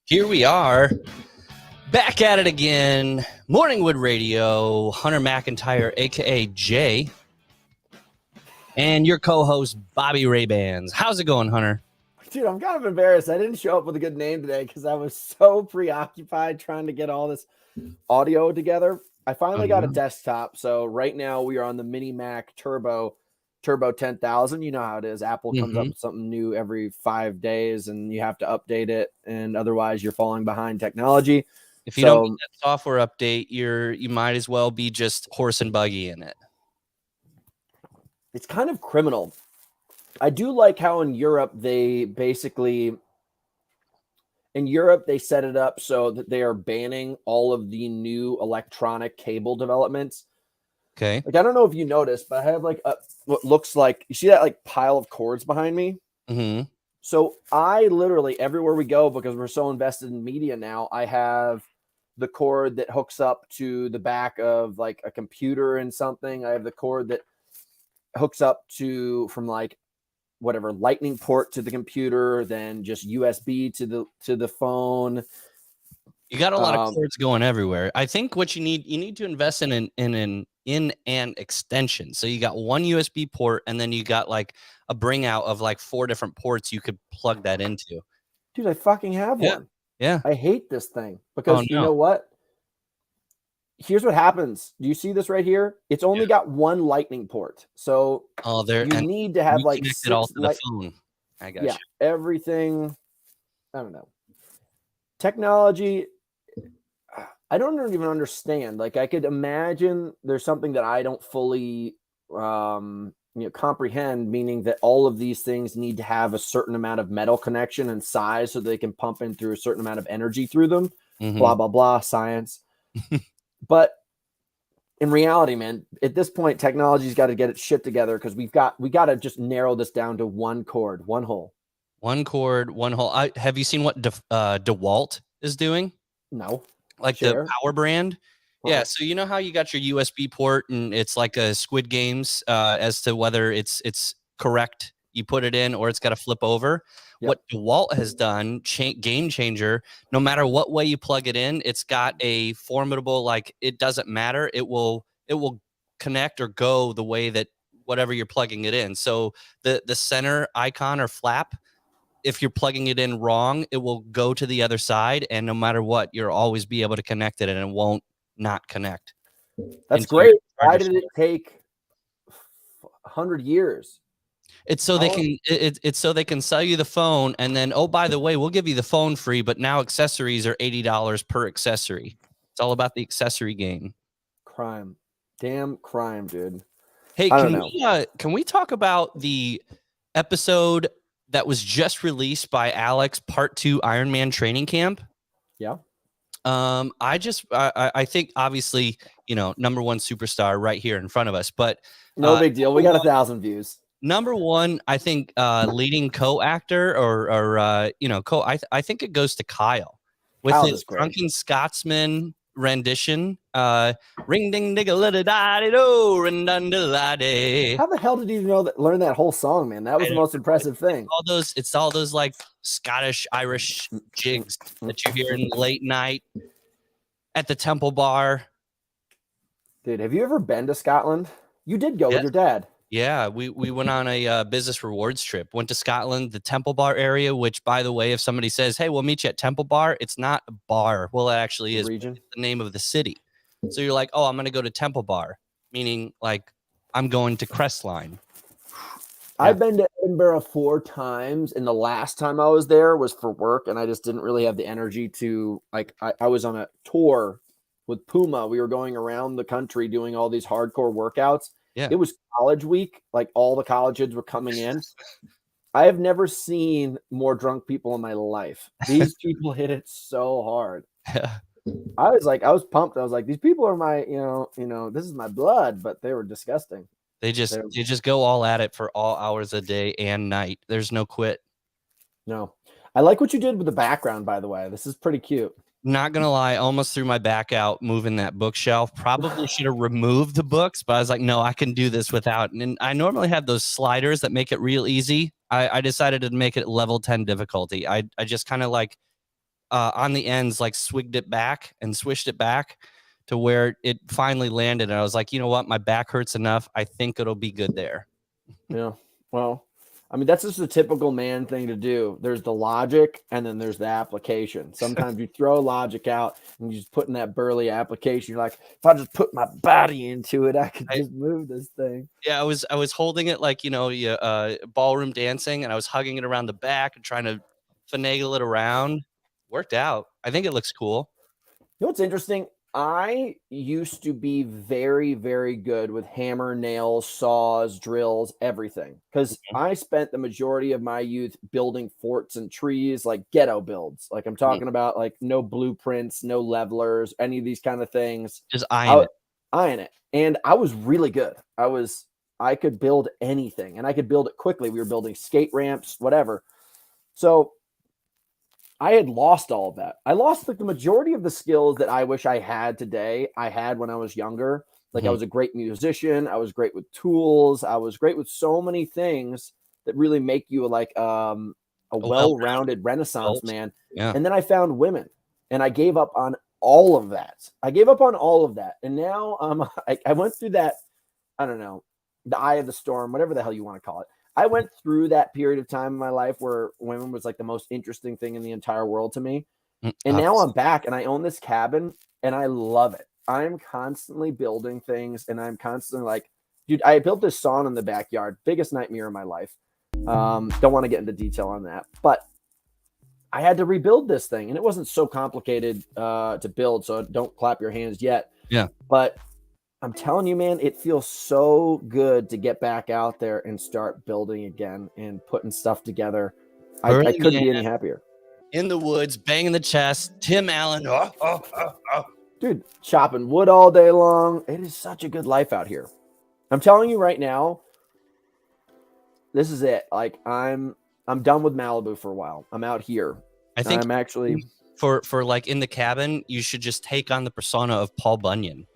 Here we are, back at it again. Morningwood Radio, Hunter McIntyre, a.k.a. Jay, and your co-host, Bobby Ray-Bans. How's it going, Hunter? Dude, I'm kind of embarrassed. I didn't show up with a good name today because I was so preoccupied trying to get all this audio together. I finally got a desktop, so right now we are on the Mini Mac Turbo 10,000. You know how it is. Apple comes up with something new every 5 days, and you have to update it, and otherwise you're falling behind technology. If you don't get that software update, you might as well be just horse and buggy in it. It's kind of criminal. I do like how in Europe they set it up so that they are banning all of the new electronic cable developments. Okay. Like, I don't know if you noticed, but I have like what looks like, you see that like pile of cords behind me? Mm-hmm. So I literally, everywhere we go, because we're so invested in media now, I have the cord that hooks up to the back of like a computer and something. I have the cord that hooks up to from like whatever lightning port to the computer, then just USB to the phone. You got a lot of cords going everywhere. I think what you need to invest in an extension. So you got one USB port, and then you got like a bring out of like 4 different ports you could plug that into. Dude, I fucking have one. Yeah. I hate this thing because you know what? Here's what happens. Do you see this right here? It's only got one lightning port. So you need to have like connect it all to the phone. I got you. Everything. I don't know. Technology, I don't even understand. Like, I could imagine there's something that I don't fully comprehend, meaning that all of these things need to have a certain amount of metal connection and size so they can pump in through a certain amount of energy through them. Blah, blah, blah, science. But in reality, man, at this point, technology's got to get its shit together because we got to just narrow this down to one cord, one hole. One cord, one hole. Have you seen what DeWalt is doing? No. Like the power brand? Yeah. So you know how you got your USB port and it's like a Squid Games as to whether it's correct. You put it in or it's got to flip over. Yep. What DeWalt has done, game changer, no matter what way you plug it in, it's got a formidable, like, it doesn't matter. It will connect or go the way that whatever you're plugging it in. So the center icon or flap, if you're plugging it in wrong, it will go to the other side. And no matter what, you'll always be able to connect it and it won't not connect. That's great. Why did it take 100 years? It's so they can it's so they can sell you the phone, and then, oh, by the way, we'll give you the phone free, but now accessories are $80 per accessory. It's all about the accessory game. Crime. Damn crime, dude. Hey, can we talk about the episode that was just released by Alex, part 2 Ironman training camp? Yeah. I think obviously, number one superstar right here in front of us, but no big deal. We got 1,000 views. Number one, I think leading co-actor or I think it goes to Kyle with his Drunken Scotsman rendition. Ring ding digga little da do ring dun da da. How the hell did you learn that whole song, man? That was the most impressive thing. It's all those like Scottish Irish jigs that you hear in the late night at the Temple Bar. Dude, have you ever been to Scotland? You did go with your dad. Yeah, we went on a business rewards trip. Went to Scotland, the Temple Bar area, which, by the way, if somebody says, hey, we'll meet you at Temple Bar, it's not a bar. Well, it actually is the name of the city. So you're like, oh, I'm going to go to Temple Bar, meaning like I'm going to Crestline. I've been to Edinburgh 4 times, and the last time I was there was for work, and I just didn't really have the energy to, like, I was on a tour with Puma. We were going around the country doing all these hardcore workouts. Yeah. It was college week. Like, all the college kids were coming in. I have never seen more drunk people in my life. These people hit it so hard. Yeah. I was pumped. I was like, these people are my, this is my blood, but they were disgusting. They just go all at it for all hours a day and night. There's no quit. No. I like what you did with the background, by the way. This is pretty cute. Not gonna lie, almost threw my back out moving that bookshelf. Probably should have removed the books, but I was like, no, I can do this without. And I normally have those sliders that make it real easy. I decided to make it level 10 difficulty. I just kind of like on the ends, like swigged it back and swished it back to where it finally landed. And I was like, you know what? My back hurts enough. I think it'll be good there. Yeah. Well, I mean, that's just a typical man thing to do. There's the logic and then there's the application. Sometimes you throw logic out and you just put in that burly application. You're like, if I just put my body into it, I could just move this thing. Yeah, I was holding it like, ballroom dancing, and I was hugging it around the back and trying to finagle it around. Worked out. I think it looks cool. You know what's interesting? I used to be very, very good with hammer, nails, saws, drills, everything. Because I spent the majority of my youth building forts and trees, like ghetto builds. Like I'm talking about like no blueprints, no levelers, any of these kind of things. Just eyeing it. Eyeing it. And I was really good. I could build anything and I could build it quickly. We were building skate ramps, whatever. So I had lost all of that. I lost like the majority of the skills that I wish I had today. I had when I was younger. Like I was a great musician. I was great with tools. I was great with so many things that really make you like a well-rounded Renaissance man. Yeah. And then I found women and I gave up on all of that. And now I went through that, I don't know, the eye of the storm, whatever the hell you want to call it. I went through that period of time in my life where women was like the most interesting thing in the entire world to me. And now I'm back and I own this cabin and I love it. I'm constantly building things and I'm constantly like, dude, I built this sauna in the backyard, biggest nightmare of my life. Don't want to get into detail on that, but I had to rebuild this thing and it wasn't so complicated to build. So don't clap your hands yet. Yeah. But I'm telling you, man, it feels so good to get back out there and start building again and putting stuff together. I couldn't be any happier. In the woods, banging the chest, Tim Allen. Dude, chopping wood all day long. It is such a good life out here. I'm telling you right now, this is it. Like I'm done with Malibu for a while. I'm out here. I think I'm actually for like in the cabin, you should just take on the persona of Paul Bunyan.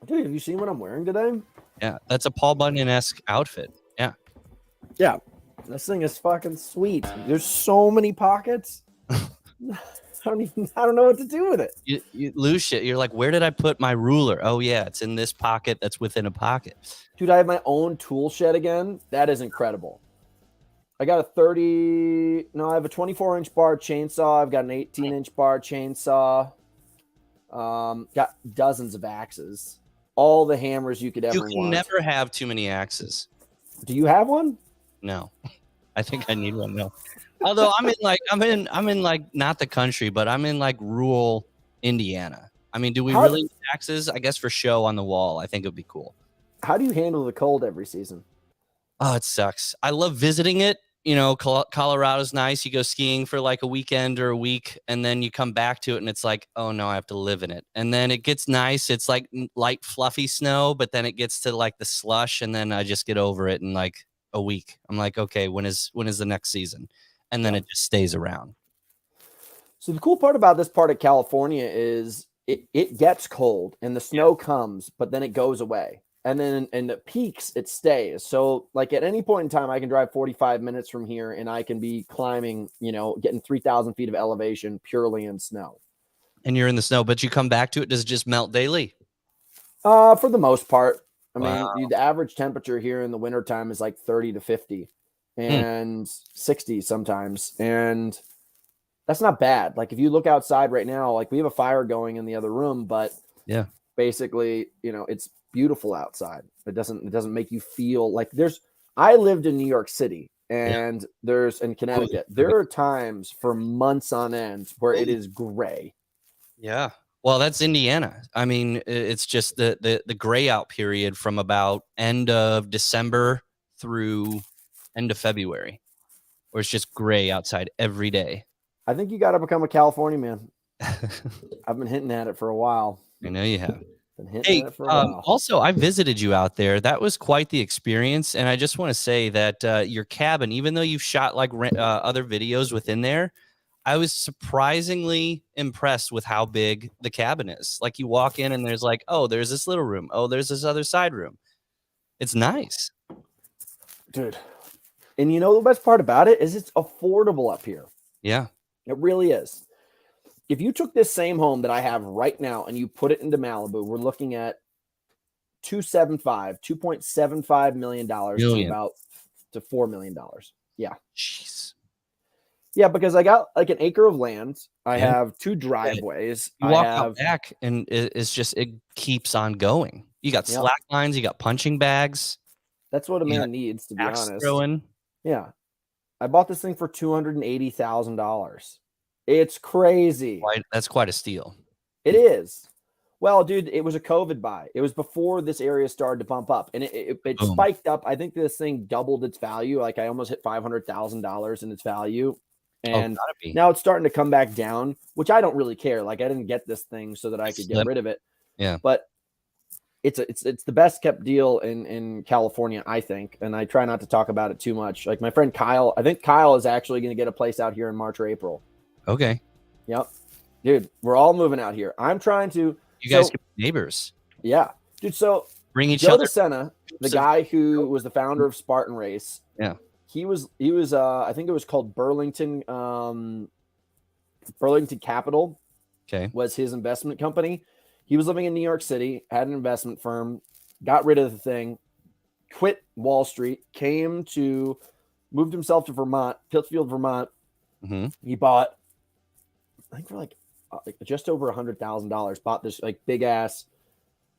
Dude, have you seen what I'm wearing today? Yeah, that's a Paul Bunyan-esque outfit. Yeah. Yeah. This thing is fucking sweet. There's so many pockets. I don't know what to do with it. You lose shit. You're like, where did I put my ruler? Oh, yeah, it's in this pocket that's within a pocket. Dude, I have my own tool shed again. That is incredible. I got a 24-inch bar chainsaw. I've got an 18-inch bar chainsaw. Got dozens of axes. All the hammers you could ever want. You can never have too many axes. Do you have one? No. I think I need one now. Although I'm in like not the country, but I'm in like rural Indiana. I mean, do we really need axes? I guess for show on the wall, I think it would be cool. How do you handle the cold every season? Oh, it sucks. I love visiting it. You know, Colorado's nice. You go skiing for like a weekend or a week, and then you come back to it, and it's like, oh no, I have to live in it. And then it gets nice. It's like light, fluffy snow, but then it gets to like the slush, and then I just get over it in like a week. I'm like, okay, when is the next season? And then it just stays around. So the cool part about this part of California is it gets cold, and the snow comes, but then it goes away. And then in the peaks, it stays. So like at any point in time, I can drive 45 minutes from here and I can be climbing, getting 3,000 feet of elevation purely in snow. And you're in the snow, but you come back to it. Does it just melt daily? For the most part. I mean, the average temperature here in the wintertime is like 30 to 50 and 60 sometimes. And that's not bad. Like if you look outside right now, like we have a fire going in the other room, but yeah, basically, it's beautiful outside. It doesn't make you feel like I lived in New York City and in Connecticut. There are times for months on end where it is gray. Yeah. Well, that's Indiana. I mean, it's just the gray out period from about end of December through end of February, where it's just gray outside every day. I think you got to become a California man. I've been hinting at it for a while. I know you have. Hey, also, I visited you out there. That was quite the experience. And I just want to say that your cabin, even though you've shot like other videos within there, I was surprisingly impressed with how big the cabin is. Like you walk in and there's like, oh, there's this little room. Oh, there's this other side room. It's nice. Dude. And the best part about it is it's affordable up here. Yeah. It really is. if you took this same home that I have right now and you put it into Malibu, we're looking at $2.75 million to $4 million. Yeah. Jeez. Yeah, because I got like an acre of land. I have 2 driveways. You walk out back and it's just, it keeps on going. You got slack lines, you got punching bags. That's what a man needs, to be honest. Throwing. Yeah. I bought this thing for $280,000. It's crazy. That's quite a steal. It is. Well, dude, it was a COVID buy. It was before this area started to bump up, and it spiked up. I think this thing doubled its value. Like I almost hit $500,000 in its value. And now it's starting to come back down, which I don't really care. Like I didn't get this thing so that I could get rid of it. Yeah. But it's the best kept deal in California, I think. And I try not to talk about it too much. Like my friend Kyle, I think Kyle is actually going to get a place out here in March or April. Okay. Yep. Dude, we're all moving out here. I'm trying to. You guys can be neighbors. Yeah. Dude, so bring each Joe other. DeSena, the guy who was the founder of Spartan Race. Yeah. He was I think it was called Burlington Capital. Okay. Was his investment company. He was living in New York City, had an investment firm, got rid of the thing, quit Wall Street, moved himself to Vermont, Pittsfield, Vermont. Mm-hmm. He bought, I think for like just over $100,000, bought this like big ass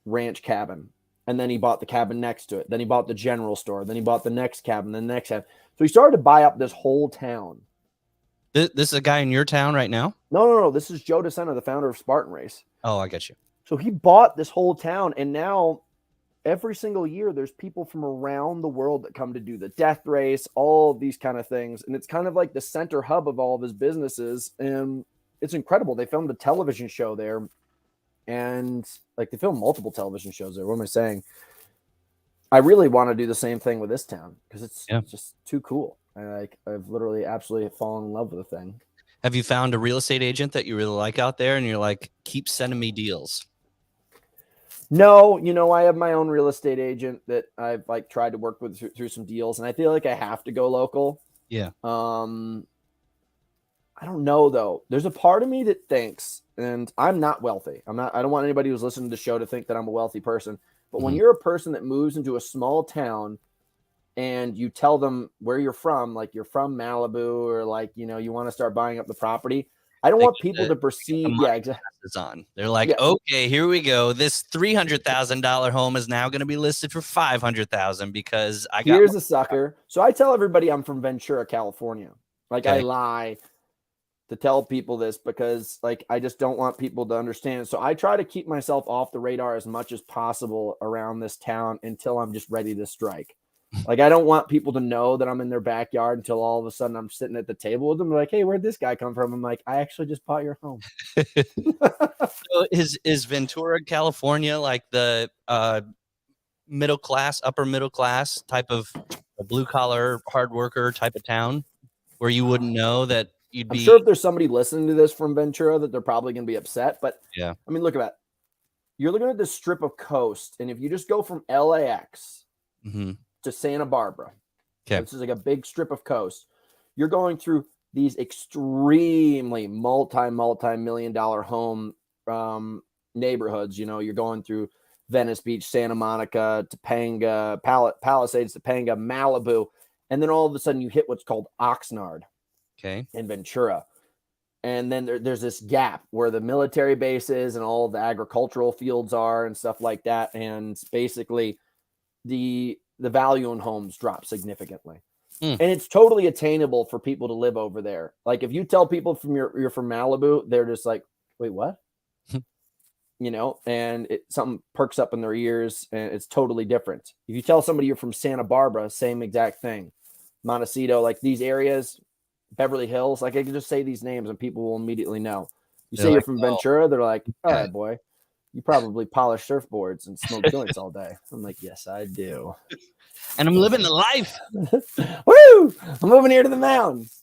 ranch cabin. And then he bought the cabin next to it. Then he bought the general store. Then he bought the next cabin, then the next cabin. So he started to buy up this whole town. This is a guy in your town right now? No. This is Joe DeSena, the founder of Spartan Race. Oh, I get you. So he bought this whole town, and now every single year there's people from around the world that come to do the death race, all of these kind of things. And it's kind of like the center hub of all of his businesses. And it's incredible. They filmed a television show there, and like they filmed multiple television shows there. What am I saying? I really want to do the same thing with this town because it's just too cool. I've literally absolutely fallen in love with the thing. Have you found a real estate agent that you really like out there and you're like, keep sending me deals? No, I have my own real estate agent that I've like tried to work with through some deals, and I feel like I have to go local. Yeah. I don't know though. There's a part of me that thinks, and I'm not wealthy. I don't want anybody who's listening to the show to think that I'm a wealthy person. But when you're a person that moves into a small town and you tell them where you're from, like you're from Malibu, or like, you want to start buying up the property, I don't want people to perceive. Yeah, exactly. They're like, okay, here we go. This $300,000 home is now going to be listed for $500,000 because here's a sucker. So I tell everybody I'm from Ventura, California. Like I lie to tell people this because like I just don't want people to understand. So I try to keep myself off the radar as much as possible around this town until I'm just ready to strike. Like I don't want people to know that I'm in their backyard until all of a sudden I'm sitting at the table with them. They're like, hey, where'd this guy come from? I'm like, I actually just bought your home. So is Ventura, California, like the middle class, upper middle class type of a blue collar hard worker type of town where you wouldn't know that you'd be? I'm sure if there's somebody listening to this from Ventura that they're probably going to be upset. But yeah, I mean, look at that. You're looking at this strip of coast, and if you just go from LAX to Santa Barbara, this is like a big strip of coast. You're going through these extremely multi-million-dollar home neighborhoods. You're going through Venice Beach, Santa Monica, Topanga, Palisades, Topanga, Malibu, and then all of a sudden you hit what's called Oxnard. In Ventura. And then there's this gap where the military base is and all the agricultural fields are and stuff like that. And basically the value in homes drop significantly. And it's totally attainable for people to live over there. Like if you tell people you're from Malibu, they're just like, wait, what? And something perks up in their ears and it's totally different. If you tell somebody you're from Santa Barbara, same exact thing. Montecito, like these areas, Beverly Hills, like I can just say these names and people will immediately know. You say you're from Ventura, they're like, all right, boy, you probably polish surfboards and smoke joints all day. I'm like, yes, I do. And I'm living the life. Woo! I'm moving here to the mountains.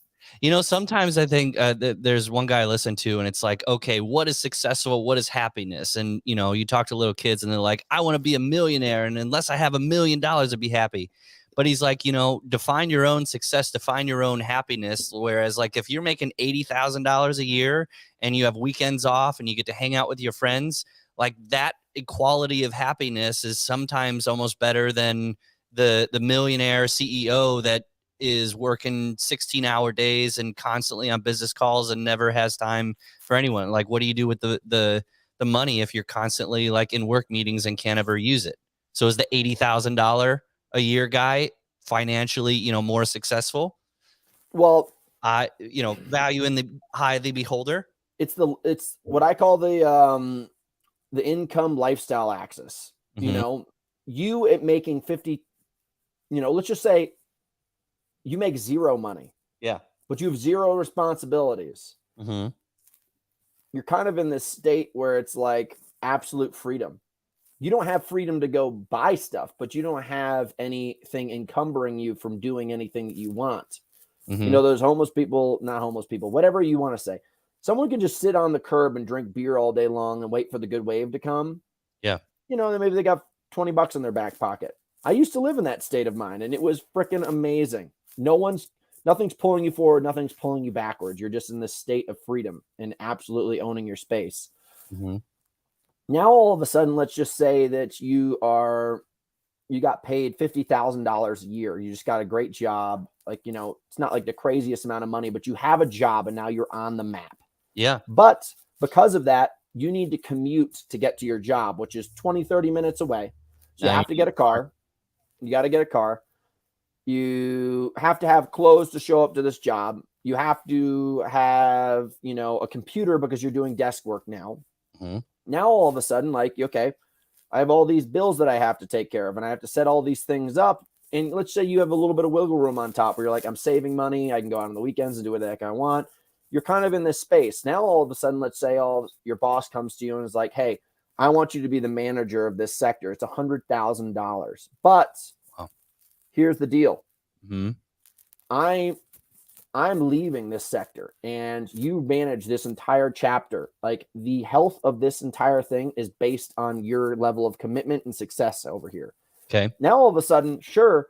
Sometimes I think there's one guy I listen to and it's like, okay, what is successful? What is happiness? And, you talk to little kids and they're like, I want to be a millionaire. And unless I have $1 million, I'd be happy. But he's like, you know, define your own success, define your own happiness. Whereas like if you're making $80,000 a year and you have weekends off and you get to hang out with your friends, like that equality of happiness is sometimes almost better than the millionaire CEO that is working 16-hour days and constantly on business calls and never has time for anyone. Like, what do you do with the money if you're constantly like in work meetings and can't ever use it? So is the $80,000 a year guy financially, you know, more successful? Well, you know, value in the eye of the beholder. It's what I call the income lifestyle axis. Mm-hmm. You know, you at making 50, you know, let's just say you make zero money. Yeah. But you have zero responsibilities. Mm-hmm. You're kind of in this state where it's like absolute freedom. You don't have freedom to go buy stuff, but you don't have anything encumbering you from doing anything that you want. Mm-hmm. You know, those homeless people, not homeless people, whatever you want to say. Someone can just sit on the curb and drink beer all day long and wait for the good wave to come. Yeah. You know, maybe they got $20 in their back pocket. I used to live in that state of mind, and it was freaking amazing. Nothing's pulling you forward. Nothing's pulling you backwards. You're just in this state of freedom and absolutely owning your space. Mm-hmm. Now, all of a sudden, let's just say that you got paid $50,000 a year. You just got a great job. Like, you know, it's not like the craziest amount of money, but you have a job and now you're on the map. Yeah. But because of that, you need to commute to get to your job, which is 20, 30 minutes away. So you have to get a car. You got to get a car. You have to have clothes to show up to this job. You have to have, you know, a computer because you're doing desk work now. Mm-hmm. Now, all of a sudden, like, okay, I have all these bills that I have to take care of, and I have to set all these things up. And let's say you have a little bit of wiggle room on top where you're like, I'm saving money. I can go out on the weekends and do what the heck I want. You're kind of in this space. Now, all of a sudden, let's say your boss comes to you and is like, hey, I want you to be the manager of this sector. It's $100,000. But here's the deal. Mm-hmm. I'm leaving this sector and you manage this entire chapter. Like, the health of this entire thing is based on your level of commitment and success over here. Okay. Now, all of a sudden, sure.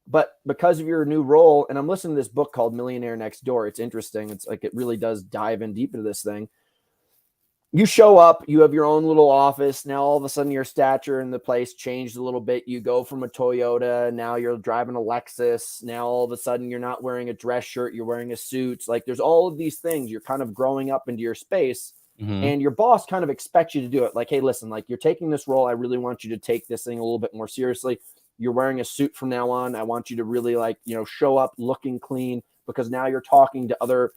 But because of your new role, and I'm listening to this book called Millionaire Next Door. It's interesting. It's like, it really does dive in deep into this thing. You show up, you have your own little office. Now, all of a sudden, your stature in the place changed a little bit. You go from a Toyota. Now you're driving a Lexus. Now, all of a sudden, you're not wearing a dress shirt. You're wearing a suit. Like, there's all of these things. You're kind of growing up into your space. Mm-hmm. And your boss kind of expects you to do it. Like, hey, listen, like, you're taking this role. I really want you to take this thing a little bit more seriously. You're wearing a suit from now on. I want you to really, like, you know, show up looking clean, because now you're talking to other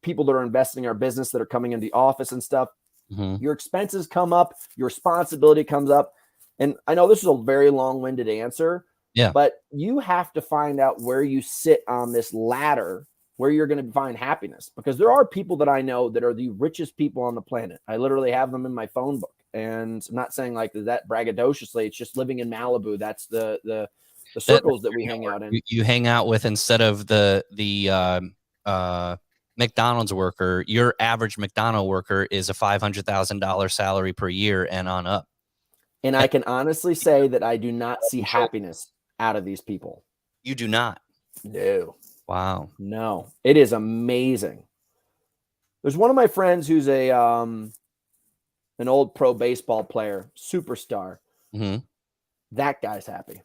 people that are investing in our business that are coming into the office and stuff. Mm-hmm. Your expenses come up, your responsibility comes up. And I know this is a very long-winded answer, but you have to find out where you sit on this ladder, where you're going to find happiness, because there are people that I know that are the richest people on the planet. I literally have them in my phone book, and I'm not saying like that braggadociously. It's just living in Malibu. That's the circles that we hang out in. You hang out with, instead of the McDonald's worker, your average McDonald's worker is a $500,000 salary per year and on up. And I can honestly say that I do not see happiness out of these people. You do not? No. Wow. No. It is amazing. There's one of my friends who's an old pro baseball player, superstar. Mm-hmm. That guy's happy.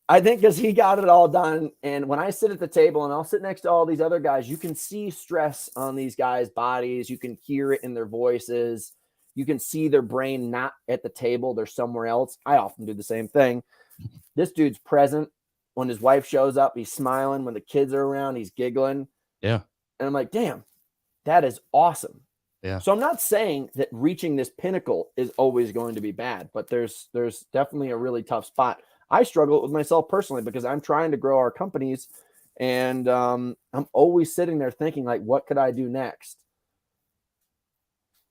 I think because he got it all done. And when I sit at the table and I'll sit next to all these other guys, you can see stress on these guys' bodies. You can hear it in their voices. You can see their brain not at the table. They're somewhere else. I often do the same thing. This dude's present. When his wife shows up, he's smiling. When the kids are around, he's giggling. Yeah. And I'm like, damn, that is awesome. Yeah. So I'm not saying that reaching this pinnacle is always going to be bad, but there's definitely a really tough spot. I struggle with myself personally because I'm trying to grow our companies, and I'm always sitting there thinking, like, what could I do next?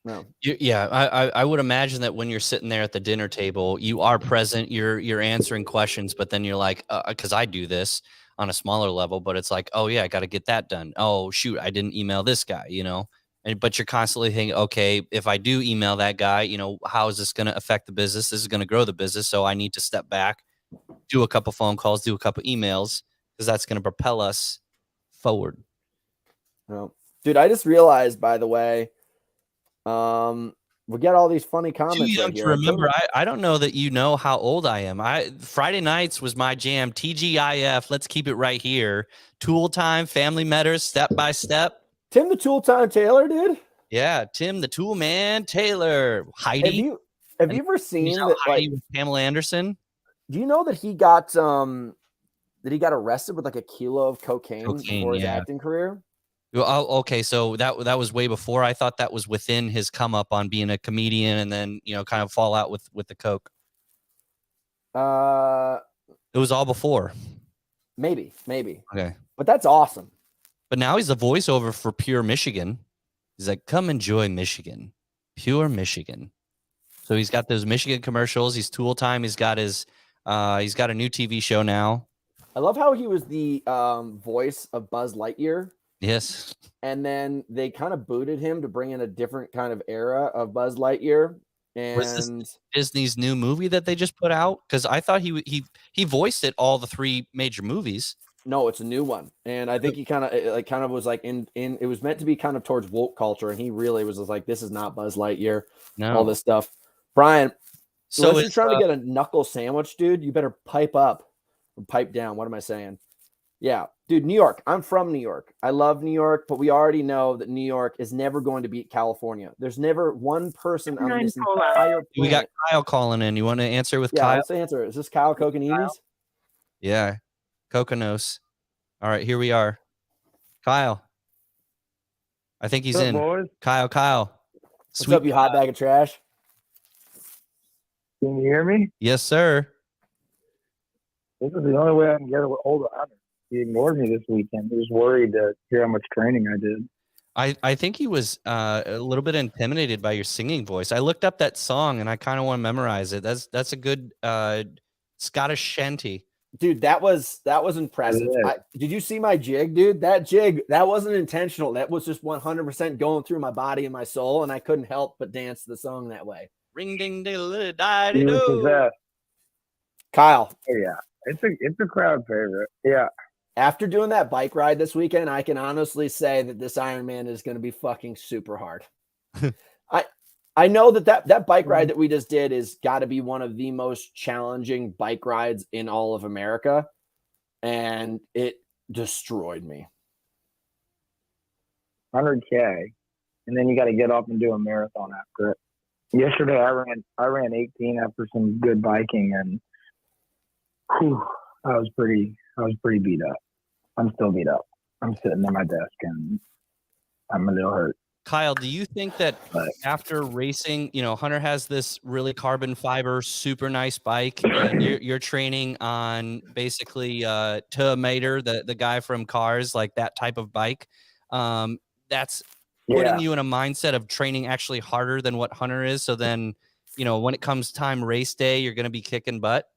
No. Yeah, I would imagine that when you're sitting there at the dinner table, you are present, you're answering questions, but then you're like, because I do this on a smaller level, but it's like, oh yeah, I got to get that done. Oh shoot, I didn't email this guy, you know. But you're constantly thinking, okay, if I do email that guy, you know, how is this going to affect the business? This is going to grow the business, so I need to step back do a couple phone calls, do a couple emails, because that's going to propel us forward. No. Dude, I just realized, by the way, we get all these funny comments Too young right here. to remember. I don't know that you know how old I am. Friday nights was my jam. TGIF. Let's keep it right here. Tool time, family matters, step by step. Tim the Tool Time Taylor, dude. Yeah, Tim the Tool Man Taylor. Heidi. Have you ever seen that? Heidi Like with Pamela Anderson. Do you know that he got arrested with like a kilo of cocaine before his acting career? Oh, okay. So that was way before. I thought that was within his come up on being a comedian, and then kind of fall out with the coke. It was all before. Maybe. Okay, but that's awesome. But now he's the voiceover for Pure Michigan. He's like, "Come enjoy Michigan, Pure Michigan." So he's got those Michigan commercials. He's Tool Time. He's got he's got a new TV show now. I love how he was the voice of Buzz Lightyear. Yes. And then they kind of booted him to bring in a different kind of era of Buzz Lightyear. And was this Disney's new movie that they just put out? Because I thought he voiced it all the 3 major movies. No, it's a new one, and I think he kind of was like in it was meant to be kind of towards woke culture, and he really was just like, this is not Buzz Lightyear. No, all this stuff. Brian, so unless you're trying to get a knuckle sandwich, dude, you better pipe up or pipe down. What am I saying? Yeah, dude, New York. I'm from New York. I love New York, but we already know that New York is never going to beat California. There's never one person on this entire planet. We got Kyle calling in. You want to answer with Kyle? Yeah, let's answer. Is this Kyle Kokonides? Yeah, Kokonos. All right, here we are. Kyle. I think he's in. Boys? Kyle. What's up, you hot bag of trash? Can you hear me? Yes, sir. This is the only way I can get a hold of Hunter. He ignored me this weekend. He was worried to hear how much training I did. I think he was a little bit intimidated by your singing voice. I looked up that song and I kind of want to memorize it. That's a good Scottish shanty. Dude, that was impressive. Did you see my jig, dude? That jig, that wasn't intentional. That was just 100% going through my body and my soul, and I couldn't help but dance the song that way. Ring ding diddle die do. Kyle. Oh, yeah. It's a crowd favorite. Yeah. After doing that bike ride this weekend, I can honestly say that this Ironman is going to be fucking super hard. I know that bike ride that we just did is got to be one of the most challenging bike rides in all of America, and it destroyed me. 100K, and then you got to get up and do a marathon after it. Yesterday, I ran 18 after some good biking, and I was pretty beat up. I'm still beat up. I'm sitting at my desk and I'm a little hurt. Kyle, do you think that after racing, Hunter has this really carbon fiber, super nice bike, and you're training on basically Terminator, the guy from Cars, like that type of bike, that's putting you in a mindset of training actually harder than what Hunter is. So then, when it comes time race day, you're going to be kicking butt.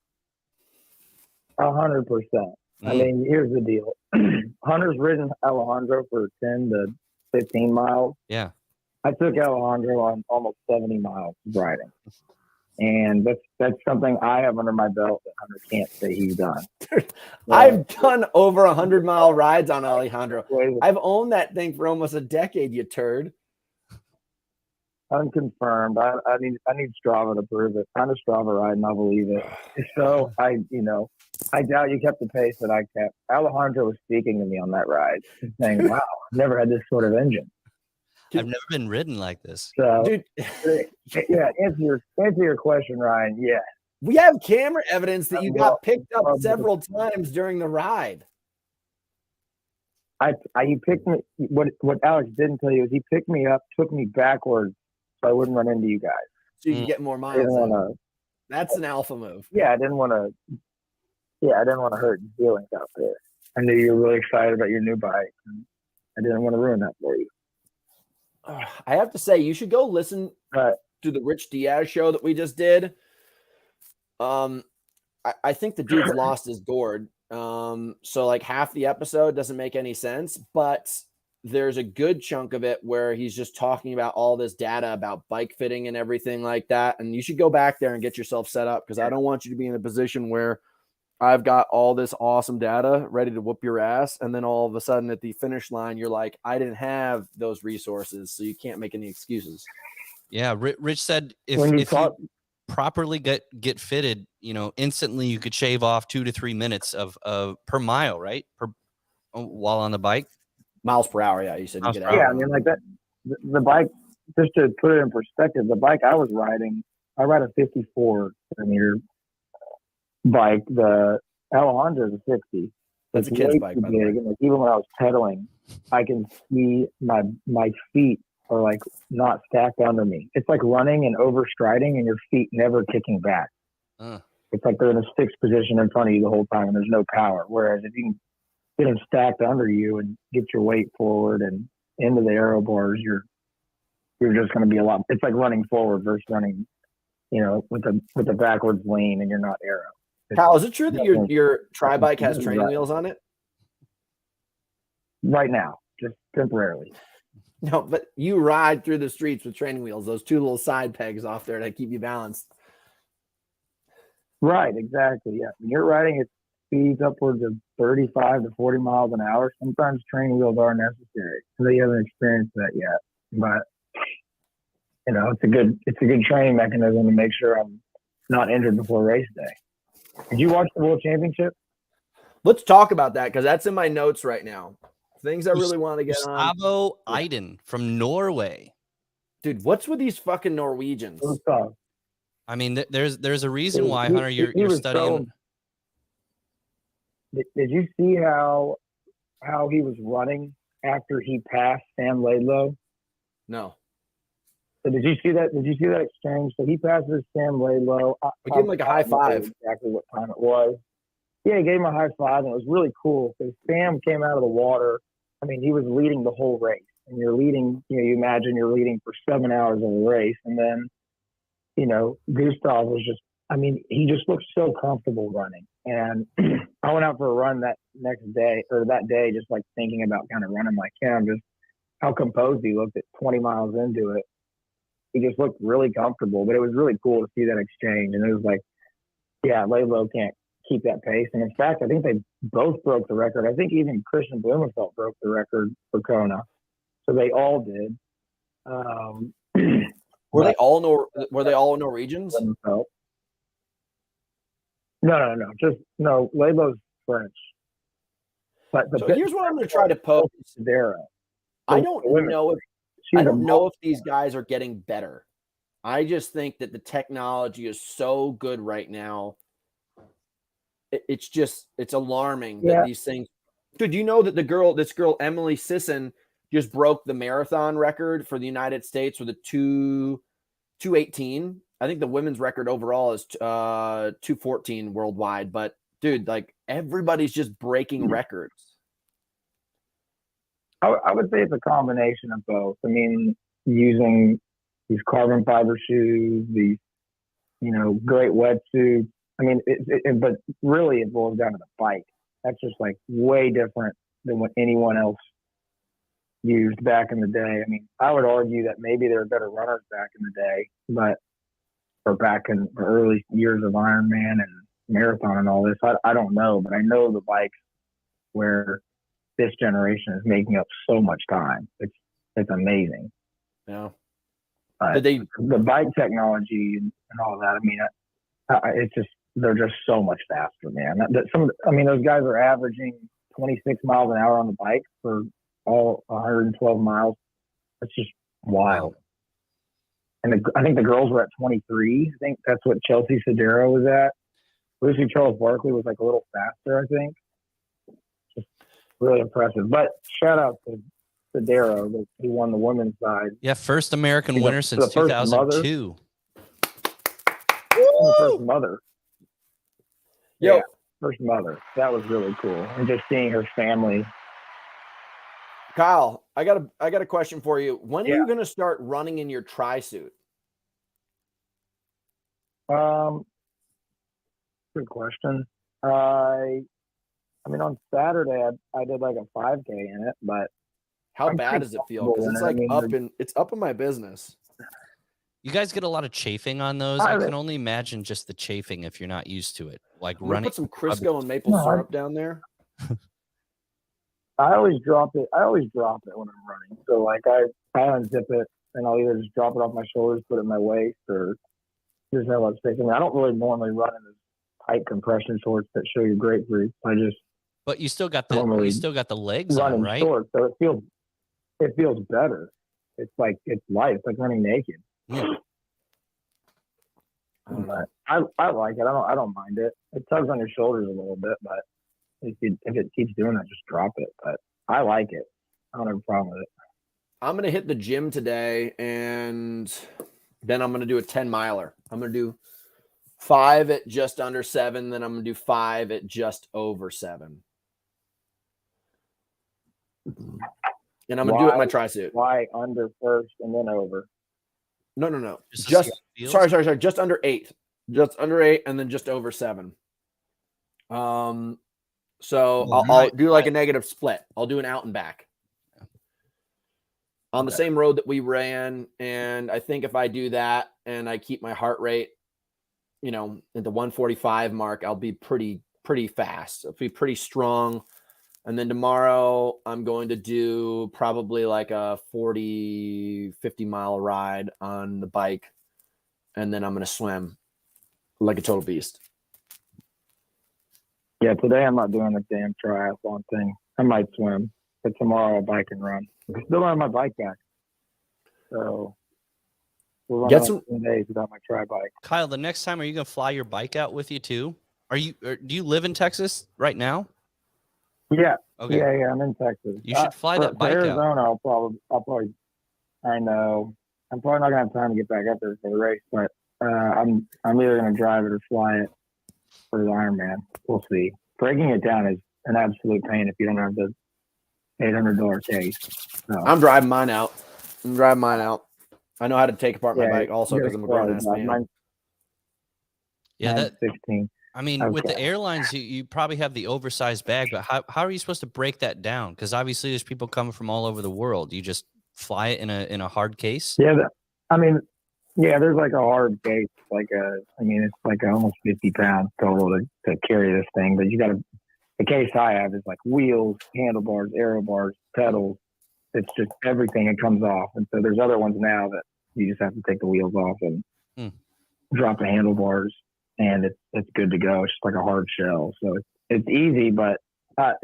100%. I mean, here's the deal. Hunter's ridden Alejandro for 10 to 15 miles. Yeah. I took Alejandro on almost 70 miles of riding. And that's something I have under my belt that Hunter can't say he's done. I've done over 100-mile rides on Alejandro. I've owned that thing for almost a decade, you turd. Unconfirmed. I need Strava to prove it. I'm a Strava ride and I'll believe it. So I doubt you kept the pace that I kept. Alejandro was speaking to me on that ride, saying, "Wow, I've never had this sort of engine. I've never been ridden like this." So, dude, yeah. Answer your question, Ryan. Yeah, we have camera evidence that you got picked up several times during the ride. He picked me. What Alex didn't tell you is he picked me up, took me backwards, so I wouldn't run into you guys. So you can get more miles. That's an alpha move. Yeah, I didn't want to. Yeah, I didn't want to hurt your feelings out there. I knew you were really excited about your new bike, and I didn't want to ruin that for you. I have to say, you should go listen to the Rich Diaz show that we just did. I think the dude's lost his gourd. So like half the episode doesn't make any sense, but there's a good chunk of it where he's just talking about all this data about bike fitting and everything like that. And you should go back there and get yourself set up, because I don't want you to be in a position where I've got all this awesome data ready to whoop your ass. And then all of a sudden at the finish line, you're like, I didn't have those resources. So you can't make any excuses. Yeah. Rich said if you properly get fitted, instantly you could shave off 2 to 3 minutes of per mile, right? While on the bike. Miles per hour. Yeah. You said you could. Yeah. I mean, like that, the bike, just to put it in perspective, the bike I was riding, I ride a 54 centimeter bike. The Alejandro is a 60. That's a kid's bike, by the way. And like, even when I was pedaling, I can see my feet are like not stacked under me. It's like running and overstriding and your feet never kicking back. It's like they're in a fixed position in front of you the whole time and there's no power. Whereas if you can get them stacked under you and get your weight forward and into the aero bars, you're just going to be a lot. It's like running forward versus running, with the backwards lean and you're not aero. Kyle, is it true that your tri bike has training wheels on it? Right now, just temporarily. No, but you ride through the streets with training wheels, those two little side pegs off there to keep you balanced. Right, exactly. Yeah. When you're riding at speeds upwards of 35 to 40 miles an hour, sometimes training wheels are necessary. So you haven't experienced that yet. But it's a good training mechanism to make sure I'm not injured before race day. Did you watch the World Championship? Let's talk about that because that's in my notes right now. Things I really want to get on. Gustavo Eiden from Norway. Dude, what's with these fucking Norwegians? I mean, there's a reason why, Hunter, you're studying. Did you see how he was running after he passed Sam Laidlow? No. So did you see that? Did you see that exchange? So he passes Sam Laidlow. We gave him like a high five. Exactly what time it was. Yeah, he gave him a high five, and it was really cool because Sam came out of the water. I mean, he was leading the whole race, and you're leading. You imagine you're leading for 7 hours of a race, and then, Gustav was just. I mean, he just looked so comfortable running. And I went out for a run that day, just like thinking about kind of running like him, just how composed he looked at 20 miles into it. He just looked really comfortable, but it was really cool to see that exchange. And it was like, yeah, Laidlow can't keep that pace. And in fact, I think they both broke the record. I think even Christian Blumenfeld broke the record for Kona. So they all did. Were they all Norwegians? No. Laidlow's French. But here's what I'm going to try to pose. I don't know if these guys are getting better. I just think that the technology is so good right now. It's alarming that these things. Dude, you know that this girl Emily Sisson just broke the marathon record for the United States with a 2:18. I think the women's record overall is 2:14 worldwide. But dude, like everybody's just breaking records. I would say it's a combination of both. I mean, using these carbon fiber shoes, these, great wetsuits. I mean, but really it boils down to the bike. That's just like way different than what anyone else used back in the day. I mean, I would argue that maybe there were better runners back in the day, or back in the early years of Ironman and marathon and all this. I don't know, but I know the bikes where this generation is making up so much time. It's amazing. Yeah. The bike technology and all that. I mean, they're just so much faster, man. Those guys are averaging 26 miles an hour on the bike for all 112 miles. That's just wild. And I think the girls were at 23. I think that's what Chelsea Sodero was at. Lucy Charles Barkley was like a little faster, I think. Just really impressive. But shout out to Sodero. He won the women's side. Yeah, first American winner since 2002. First mother. Yeah, first mother. That was really cool. And just seeing her family. Kyle, I got a question for you. When are you going to start running in your tri-suit? Good question. I mean, on Saturday I did like a 5K in it, but how bad does it feel? Because it's like it's up in my business. You guys get a lot of chafing on those. I can only imagine just the chafing if you're not used to it. Like I'm gonna running. put some Crisco and maple syrup down there. I always drop it. I always drop it when I'm running. So like I unzip it and I'll either just drop it off my shoulders, put it in my waist, or just have a space. I mean, I don't really normally run in those tight compression shorts that show you grapefruit. I just. But you still got the legs running on, right? short, so it feels better. It's like it's light. It's like running naked. Yeah. I like it. I don't mind it. It tugs on your shoulders a little bit, but if it keeps doing that, just drop it. But I like it. I don't have a problem with it. I'm gonna hit the gym today, and then I'm gonna do a 10-miler. I'm gonna do 5 at just under 7. Then I'm gonna do 5 at just over 7. And I'm gonna do it in my tri-suit. Why under first and then over? No. Just sorry. Just under 8. Just under 8, and then just over 7. So I'll do like a negative split. I'll do an out and back on the same road that we ran. And I think if I do that and I keep my heart rate, at the 145 mark, I'll be pretty fast. It'll be pretty strong. And then tomorrow I'm going to do probably like a 40, 50-mile ride on the bike. And then I'm going to swim like a total beast. Yeah, today I'm not doing the damn triathlon thing. I might swim, but tomorrow I'll bike and run. I still don't have my bike back. So we'll run some days without my tri bike. Kyle, the next time, are you going to fly your bike out with you too? Do you live in Texas right now? Yeah. Okay. Yeah, I'm in Texas. You should fly that bike Arizona, out. I'll probably. I know. I'm probably not gonna have time to get back up there for the race, but I'm either gonna drive it or fly it for the Ironman. We'll see. Breaking it down is an absolute pain if you don't have the $800 case. So. I'm driving mine out. I know how to take apart my bike also because I'm a grown ass man. Yeah, that's 16. I mean, with the airlines, you probably have the oversized bag, but how are you supposed to break that down? Because obviously there's people coming from all over the world. You just fly it in a hard case? Yeah, there's like a hard case. It's like almost 50 pounds total to carry this thing. But the case I have is like wheels, handlebars, aero bars, pedals. It's just everything. It comes off. And so there's other ones now that you just have to take the wheels off and drop the handlebars. And it's good to go. It's just like a hard shell, so it's easy. But I'm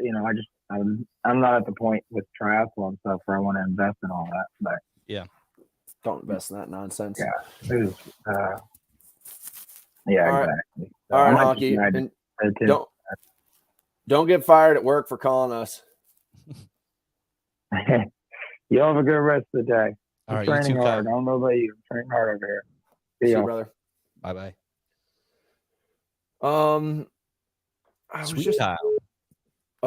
not at the point with triathlon stuff where I want to invest in all that. But yeah, don't invest in that nonsense. Yeah, it was, exactly. So all right, Hockey. Don't get fired at work for calling us. You have a good rest of the day. All right, training hard. I don't know about you. I'm training hard over here. See you, brother. Bye. I was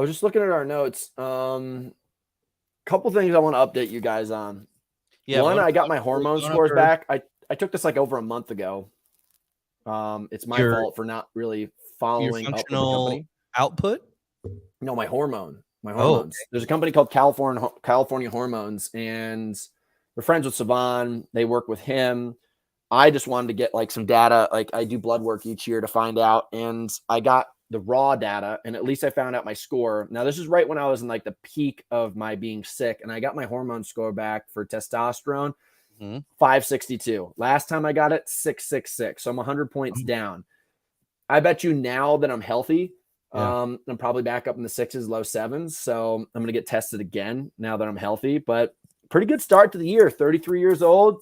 just looking at our notes. Couple things I want to update you guys on. Yeah, one, I got my hormone scores back. I took this like over a month ago. It's my fault for not really following up with the company. Output? No, my hormones. Okay. There's a company called California Hormones, and we're friends with Savan. They work with him. I just wanted to get like some data. Like I do blood work each year to find out. And I got the raw data, and at least I found out my score. Now, this is right when I was in like the peak of my being sick, and I got my hormone score back for testosterone, 562. Last time I got it, 666. So I'm 100 points down. I bet you now that I'm healthy, I'm probably back up in the 6s, low 7s. So I'm going to get tested again now that I'm healthy. But pretty good start to the year. 33 years old.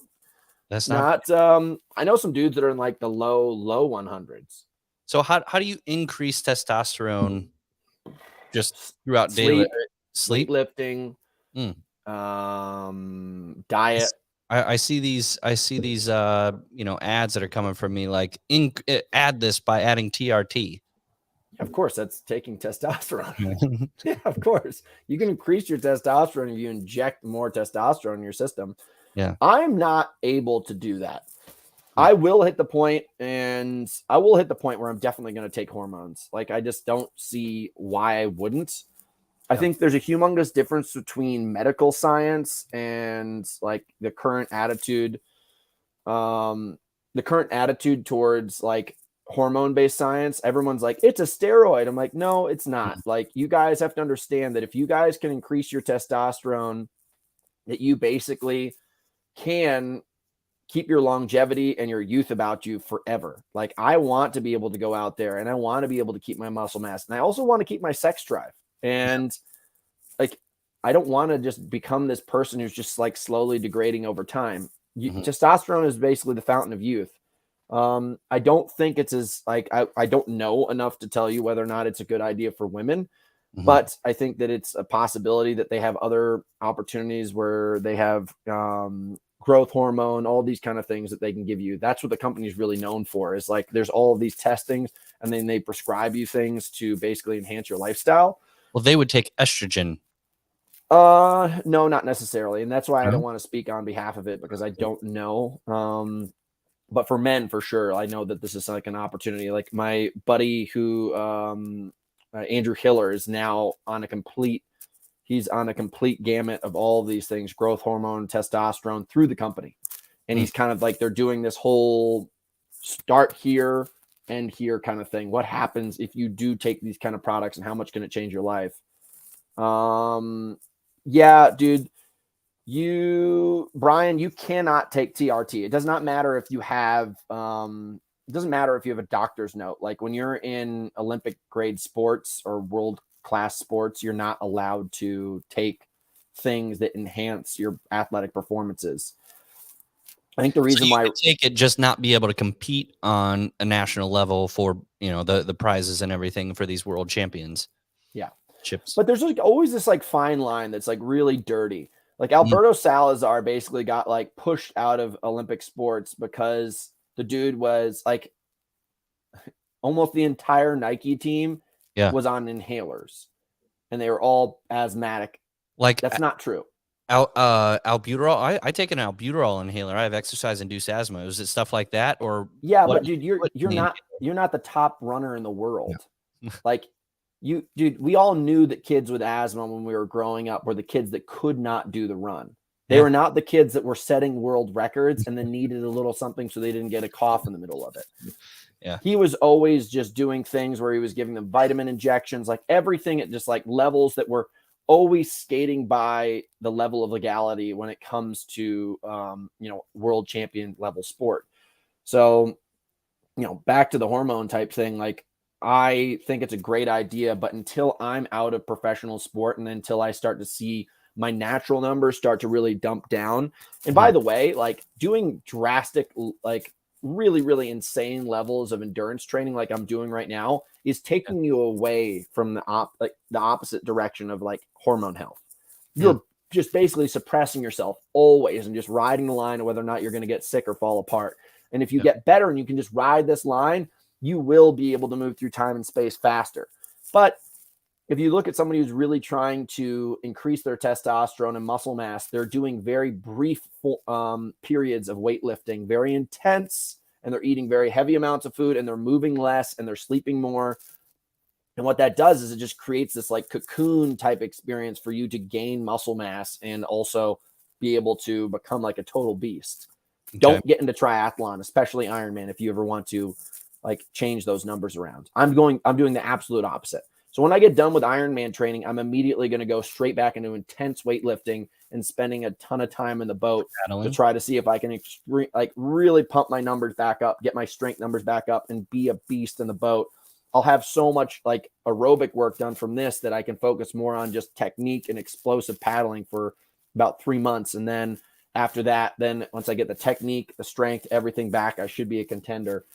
That's not I know some dudes that are in like the low 100s. So how do you increase testosterone just throughout daily sleep, lifting, diet? I see these ads that are coming from me like add this by adding TRT. Of course, that's taking testosterone. Yeah, of course. You can increase your testosterone if you inject more testosterone in your system. Yeah. I'm not able to do that. I will hit the point where I'm definitely going to take hormones. Like, I just don't see why I wouldn't. I think there's a humongous difference between medical science and like the current attitude the current attitude towards like hormone-based science, everyone's like, it's a steroid. I'm like, no, it's not. Like, you guys have to understand that if you guys can increase your testosterone, that you basically can keep your longevity and your youth about you forever. Like, I want to be able to go out there and I want to be able to keep my muscle mass. And I also want to keep my sex drive. And like, I don't want to just become this person who's just like slowly degrading over time. Testosterone is basically the fountain of youth. I don't think it's as like, I don't know enough to tell you whether or not it's a good idea for women, but I think that it's a possibility that they have other opportunities where they have, growth hormone, all these kind of things that they can give you. That's what the company is really known for, is like, there's all of these testings and then they prescribe you things to basically enhance your lifestyle. Well, they would take estrogen. No, not necessarily. And that's why I don't want to speak on behalf of it, because I don't know. But for men, for sure, I know that this is like an opportunity. Like my buddy who, Andrew Hiller, is now on a complete gamut of all of these things, growth hormone, testosterone, through the company. And he's kind of like, they're doing this whole start here and here kind of thing. What happens if you do take these kind of products and how much can it change your life? Yeah, dude, Brian, you cannot take TRT. It does not matter if you have, it doesn't matter if you have a doctor's note. Like when you're in Olympic grade sports or world class sports, you're not allowed to take things that enhance your athletic performances. I think the reason why take it, just not be able to compete on a national level for, the prizes and everything for these world champions. Yeah. Chips. But there's like always this like fine line that's like really dirty. Like Alberto Salazar basically got like pushed out of Olympic sports because the dude was like, almost the entire Nike team was on inhalers and they were all asthmatic. Like, that's not true. Albuterol. I take an albuterol inhaler. I have exercise-induced asthma. Is it stuff like that, or but dude, you're not the top runner in the world. No. Like dude, we all knew that kids with asthma when we were growing up were the kids that could not do the run. They were not the kids that were setting world records and then needed a little something so they didn't get a cough in the middle of it. Yeah. He was always just doing things where he was giving them vitamin injections, like everything at just like levels that were always skating by the level of legality when it comes to, world champion level sport. So, back to the hormone type thing, like I think it's a great idea, but until I'm out of professional sport and until I start to see my natural numbers start to really dump down. And by the way, like doing drastic, like really, really insane levels of endurance training, like I'm doing right now, is taking you away from the opposite direction of like hormone health. You're just basically suppressing yourself always and just riding the line of whether or not you're going to get sick or fall apart. And if you get better and you can just ride this line, you will be able to move through time and space faster. But if you look at somebody who's really trying to increase their testosterone and muscle mass, they're doing very brief periods of weightlifting, very intense, and they're eating very heavy amounts of food and they're moving less and they're sleeping more. And what that does is it just creates this like cocoon type experience for you to gain muscle mass and also be able to become like a total beast. Okay. Don't get into triathlon, especially Ironman, if you ever want to like change those numbers around. I'm doing the absolute opposite. So when I get done with Ironman training, I'm immediately going to go straight back into intense weightlifting and spending a ton of time in the boat to try to see if I can really pump my numbers back up, get my strength numbers back up, and be a beast in the boat. I'll have so much like aerobic work done from this that I can focus more on just technique and explosive paddling for about 3 months. And then after that, then once I get the technique, the strength, everything back, I should be a contender.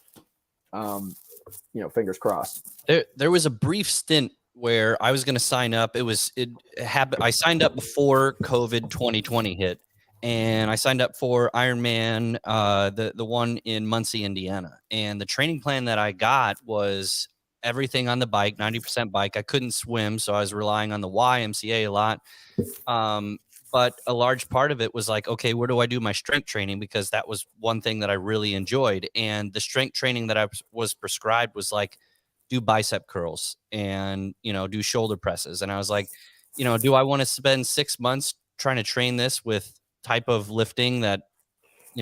Fingers crossed. There was a brief stint where I was going to sign up. I signed up before COVID 2020 hit, and I signed up for Ironman, the one in Muncie, Indiana. And the training plan that I got was everything on the bike, 90% bike. I couldn't swim, so I was relying on the YMCA a lot. But a large part of it was like, okay, where do I do my strength training? Because that was one thing that I really enjoyed. And the strength training that I was prescribed was like, do bicep curls and, do shoulder presses. And I was like, do I want to spend 6 months trying to train this with type of lifting that,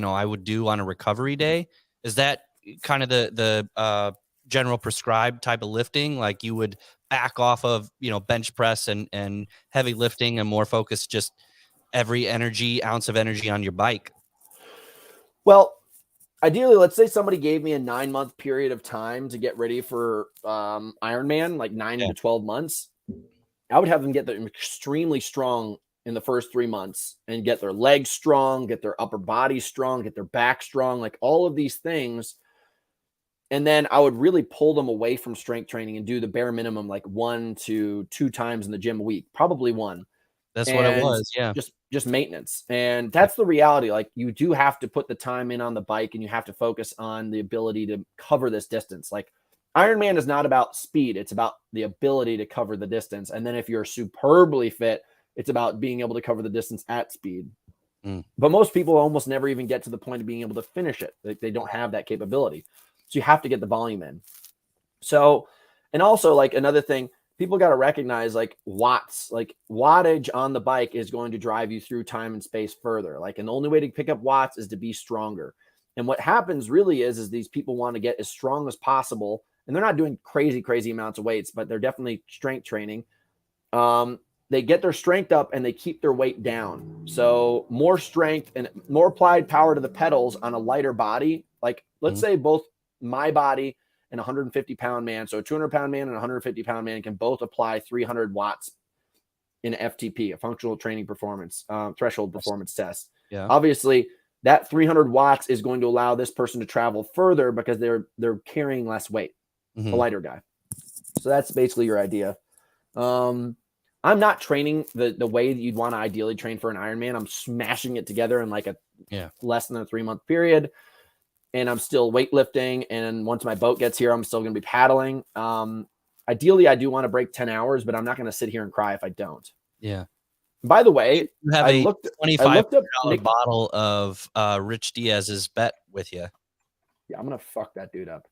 I would do on a recovery day. Is that kind of the general prescribed type of lifting? Like you would back off of, bench press and heavy lifting and more focus just every ounce of energy on your bike? Well, ideally, let's say somebody gave me a 9-month period of time to get ready for Ironman, like 9 to 12 months. I would have them get them extremely strong in the first 3 months and get their legs strong, get their upper body strong, get their back strong, like all of these things. And then I would really pull them away from strength training and do the bare minimum, like 1 to 2 times in the gym a week, probably 1. That's what it was. Yeah. Just maintenance. And that's the reality. Like you do have to put the time in on the bike and you have to focus on the ability to cover this distance. Like Ironman is not about speed. It's about the ability to cover the distance. And then if you're superbly fit, it's about being able to cover the distance at speed. But most people almost never even get to the point of being able to finish it. Like they don't have that capability. So you have to get the volume in. So, and also like another thing, people got to recognize like watts, like wattage on the bike is going to drive you through time and space further. Like, and the only way to pick up watts is to be stronger. And what happens really is these people want to get as strong as possible. And they're not doing crazy amounts of weights, but they're definitely strength training. They get their strength up and they keep their weight down. So more strength and more applied power to the pedals on a lighter body. Like let's say both my body and a 150-pound man. So a 200-pound man and a 150-pound man can both apply 300 watts in FTP, a functional training performance, threshold performance test. Yeah. Obviously, that 300 watts is going to allow this person to travel further because they're carrying less weight, a lighter guy. So that's basically your idea. I'm not training the way that you'd want to ideally train for an Ironman. I'm smashing it together in like a less than a 3-month period. And I'm still weightlifting. And once my boat gets here, I'm still going to be paddling. Ideally, I do want to break 10 hours, but I'm not going to sit here and cry if I don't. Yeah. By the way, you have I looked up $25 bottle of Rich Diaz's bet with you. Yeah, I'm going to fuck that dude up.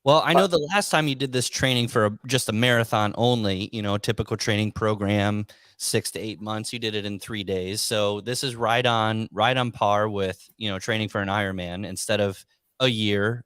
Well, I know the last time you did this training for just a marathon only, typical training program, 6 to 8 months, you did it in 3 days. So this is right on par with, training for an Ironman instead of a year,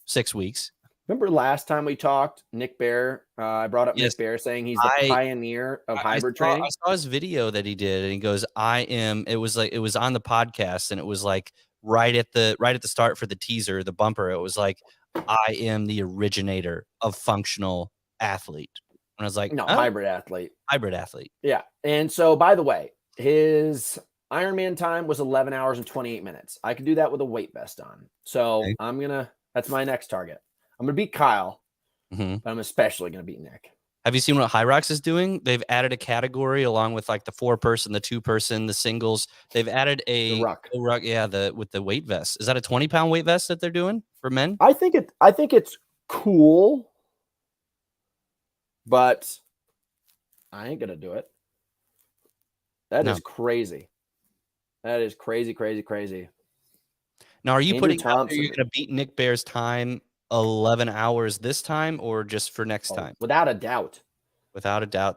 6 weeks. Remember last time we talked, Nick Bear, I brought up Nick Bear saying he's the pioneer of hybrid training. I saw his video that he did and he goes, it was on the podcast and it was like right at the start for the teaser, the bumper. It was like, I am the originator of functional athlete. And I was like, hybrid athlete. Hybrid athlete. Yeah. And so, by the way, his Ironman time was 11 hours and 28 minutes. I could do that with a weight vest on. So that's my next target. I'm going to beat Kyle, but I'm especially going to beat Nick. Have you seen what High Rocks is doing? They've added a category along with like the 4-person, the 2-person, the singles. They've added a ruck. With the weight vest. Is that a 20-pound weight vest that they're doing for men? I think it's cool, but I ain't gonna do it. That is crazy. That is crazy. Now, are you putting out there you're gonna beat Nick Bear's time 11 hours this time or just for next time? Without a doubt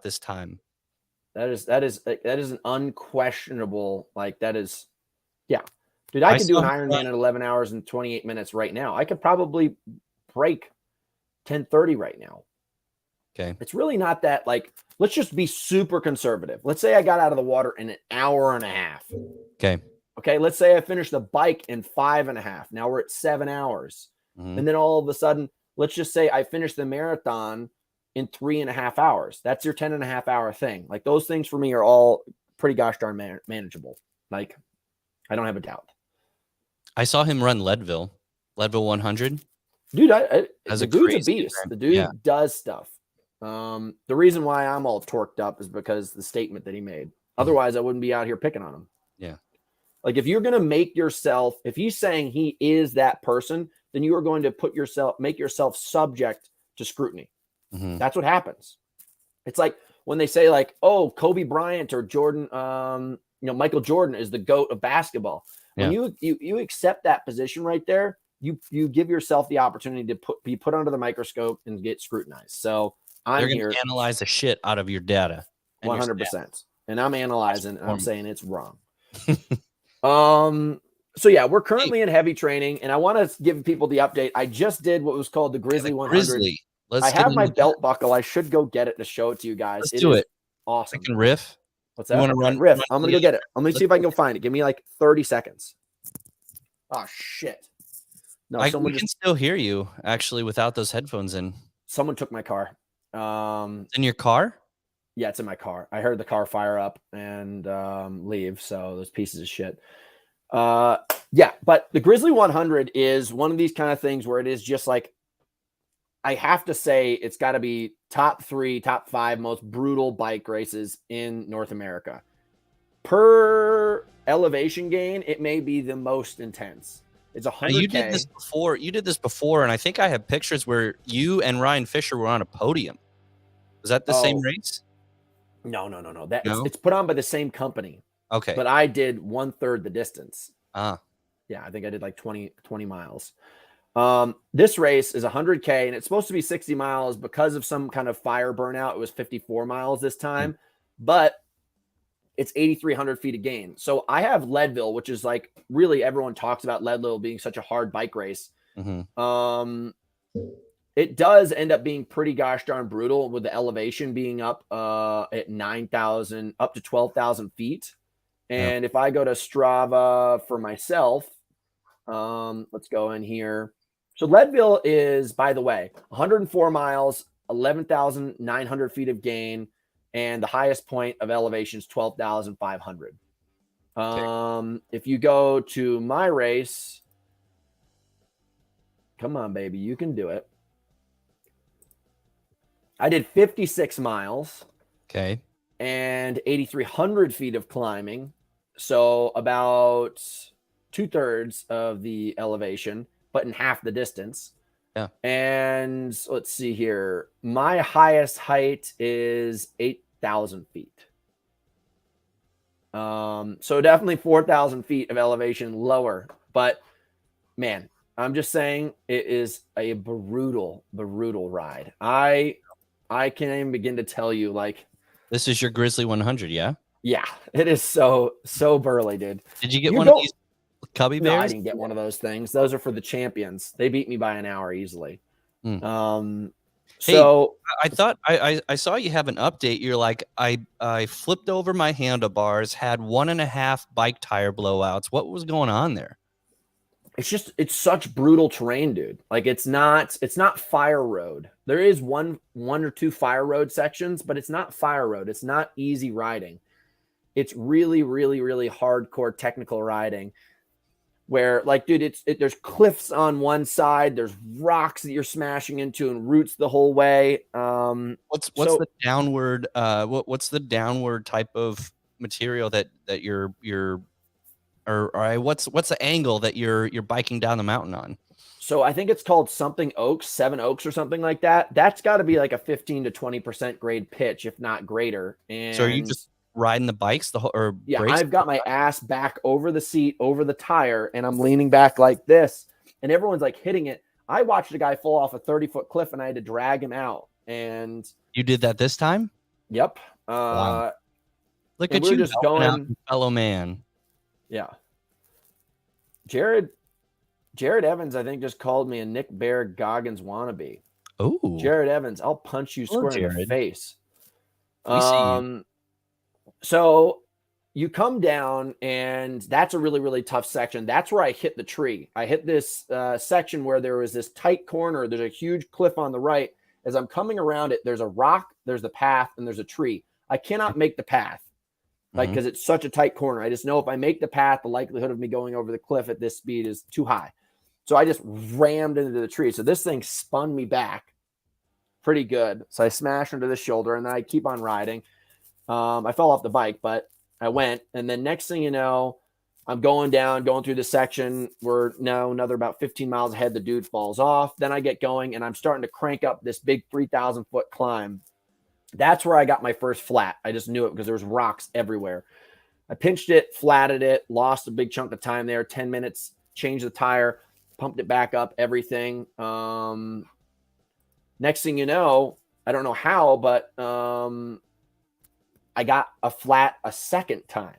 this time. That is an unquestionable, dude, I could do an Ironman at 11 hours and 28 minutes right now. I could probably break 10:30 right now. Okay. It's really not that, let's just be super conservative. Let's say I got out of the water in an hour and a half. Okay. Let's say I finished the bike in 5.5. Now we're at 7 hours. And then all of a sudden, let's just say I finished the marathon in 3.5 hours. That's your 10.5-hour thing. Like those things for me are all pretty gosh darn manageable. Like I don't have a doubt. I saw him run Leadville 100. Dude, the dude's a beast. The dude does stuff. The reason why I'm all torqued up is because the statement that he made. Otherwise, I wouldn't be out here picking on him. Yeah. Like if you're going to if he's saying he is that person, then you are going to make yourself subject to scrutiny. That's what happens. It's like when they say oh, Kobe Bryant or Jordan, Michael Jordan is the GOAT of basketball. When you accept that position right there, you give yourself the opportunity to be put under the microscope and get scrutinized. So They're going to analyze the shit out of your data. 100%. And I'm analyzing and I'm saying it's wrong. So yeah, we're currently in heavy training, and I want to give people the update. I just did what was called the Grizzly 100. Grizzly. I have my belt buckle. I should go get it to show it to you guys. Let's do it. Awesome. I can riff. What's that? You want to run? Riff. I'm gonna go get it. Let me see if I can go find it. Give me like 30 seconds. Oh shit. No, we can still hear you actually without those headphones in. Someone took my car. It's in your car? Yeah, it's in my car. I heard the car fire up and leave. So those pieces of shit. Yeah, but the Grizzly 100 is one of these kind of things where it is just like, I have to say it's got to be top 3, top 5 most brutal bike races in North America. Per elevation gain, it may be the most intense. It's 100K. You did this before, and I think I have pictures where you and Ryan Fisher were on a podium. Was that the same race? No. It's put on by the same company. Okay. But I did 1/3 the distance. Yeah, I think I did like 20 miles. This race is 100K, and it's supposed to be 60 miles because of some kind of fire burnout. It was 54 miles this time, but it's 8,300 feet of gain. So I have Leadville, which is like really everyone talks about Leadville being such a hard bike race. It does end up being pretty gosh darn brutal with the elevation being up at 9,000 up to 12,000 feet. And if I go to Strava for myself, let's go in here. So Leadville is, by the way, 104 miles, 11,900 feet of gain, and the highest point of elevation is 12,500. If you go to my race, come on, baby, you can do it. I did 56 miles. Okay. And 8,300 feet of climbing. So about 2/3 of the elevation, but in half the distance. Yeah. And let's see here. My highest height is 8,000 feet. So definitely 4,000 feet of elevation lower. But man, I'm just saying it is a brutal ride. I can't even begin to tell you, like, this is your Grizzly 100, yeah? Yeah, it is so burly, dude. Did you get one of these Cubby Bears? No, I didn't get one of those things. Those are for the champions. They beat me by an hour easily. So I thought I saw you have an update. You're like, I flipped over my handlebars, had 1.5 bike tire blowouts. What was going on there? It's such brutal terrain, dude. Like it's not fire road. There is one or two fire road sections, but it's not fire road. It's not easy riding. It's really hardcore technical riding where, like, dude, there's cliffs on one side, there's rocks that you're smashing into and roots the whole way. What's the downward what's the downward type of material that you're or what's the angle that you're biking down the mountain on? So I think it's called something Oaks, 7 Oaks or something like that. That's got to be like a 15 to 20% grade pitch, if not greater. And so are you just riding the bikes I've got my ass back over the seat, over the tire, and I'm leaning back like this, and everyone's like hitting it. I watched a guy fall off a 30-foot cliff, and I had to drag him out. And you did that this time? Yep. Wow. Look at you, just going out, fellow man. Yeah. Jared Evans, I think, just called me a Nick Bear Goggins wannabe. Oh, Jared Evans, I'll punch you square in the face. So you come down, and that's a really tough section. That's where I hit the tree. I hit this section where there was this tight corner. There's a huge cliff on the right. As I'm coming around it, there's a rock, there's the path, and there's a tree. I cannot make the path, like, because it's such a tight corner. I just know if I make the path, the likelihood of me going over the cliff at this speed is too high. So I just rammed into the tree. So this thing spun me back pretty good. So I smashed into the shoulder, and then I keep on riding. I fell off the bike, but I went. And then next thing you know, I'm going through the section. We're now another about 15 miles ahead. The dude falls off. Then I get going, and I'm starting to crank up this big 3,000-foot climb. That's where I got my first flat. I just knew it because there was rocks everywhere. I pinched it, flatted it, lost a big chunk of time there, 10 minutes, changed the tire, pumped it back up, everything. Next thing you know, I don't know how, but I got a flat a second time.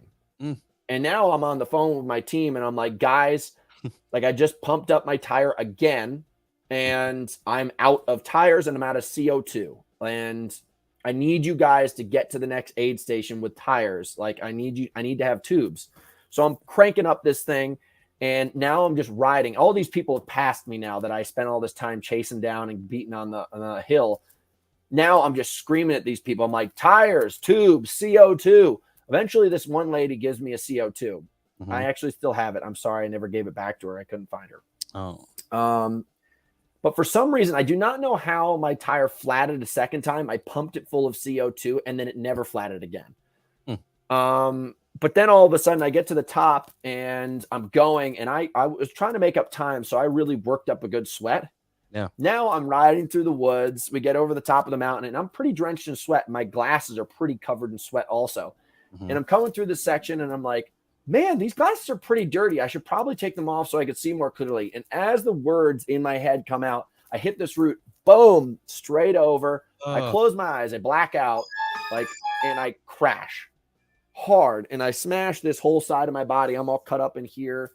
And now I'm on the phone with my team and I'm like, guys, like I just pumped up my tire again and I'm out of tires and I'm out of CO2. And I need you guys to get to the next aid station with tires. Like I need to have tubes. So I'm cranking up this thing and now I'm just riding. All these people have passed me now that I spent all this time chasing down and beating on the hill. Now I'm just screaming at these people. I'm like, tires, tubes, CO2. Eventually, this one lady gives me a CO2. I actually still have it. I'm sorry. I never gave it back to her. I couldn't find her. Oh. But for some reason, I do not know how my tire flatted a second time. I pumped it full of CO2 and then it never flatted again. But then all of a sudden I get to the top and I'm going and I was trying to make up time. So I really worked up a good sweat. Yeah. Now I'm riding through the woods. We get over the top of the mountain and I'm pretty drenched in sweat. My glasses are pretty covered in sweat also. And I'm coming through this section and I'm like, man, these glasses are pretty dirty. I should probably take them off so I could see more clearly. And as the words in my head come out, I hit this root, boom, straight over. I close my eyes, I black out, and I crash hard. And I smash this whole side of my body. I'm all cut up in here.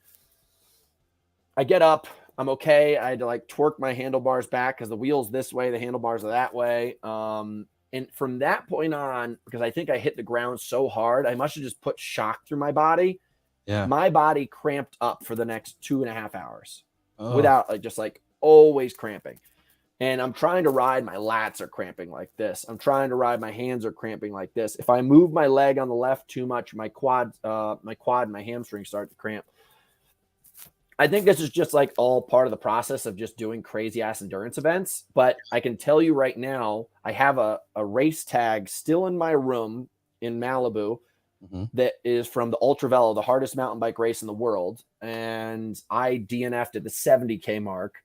I get up. I'm okay. I had to twerk my handlebars back because the wheel's this way, the handlebars are that way. And from that point on, because I think I hit the ground so hard, I must have just put shock through my body. Yeah. My body cramped up for the next 2.5 hours without always cramping. And I'm trying to ride. My lats are cramping like this. I'm trying to ride. My hands are cramping like this. If I move my leg on the left too much, my quad and my hamstrings start to cramp. I think this is just all part of the process of just doing crazy ass endurance events. But I can tell you right now, I have a race tag still in my room in Malibu that is from the Ultra Velo, the hardest mountain bike race in the world. And I DNF'd at the 70K mark.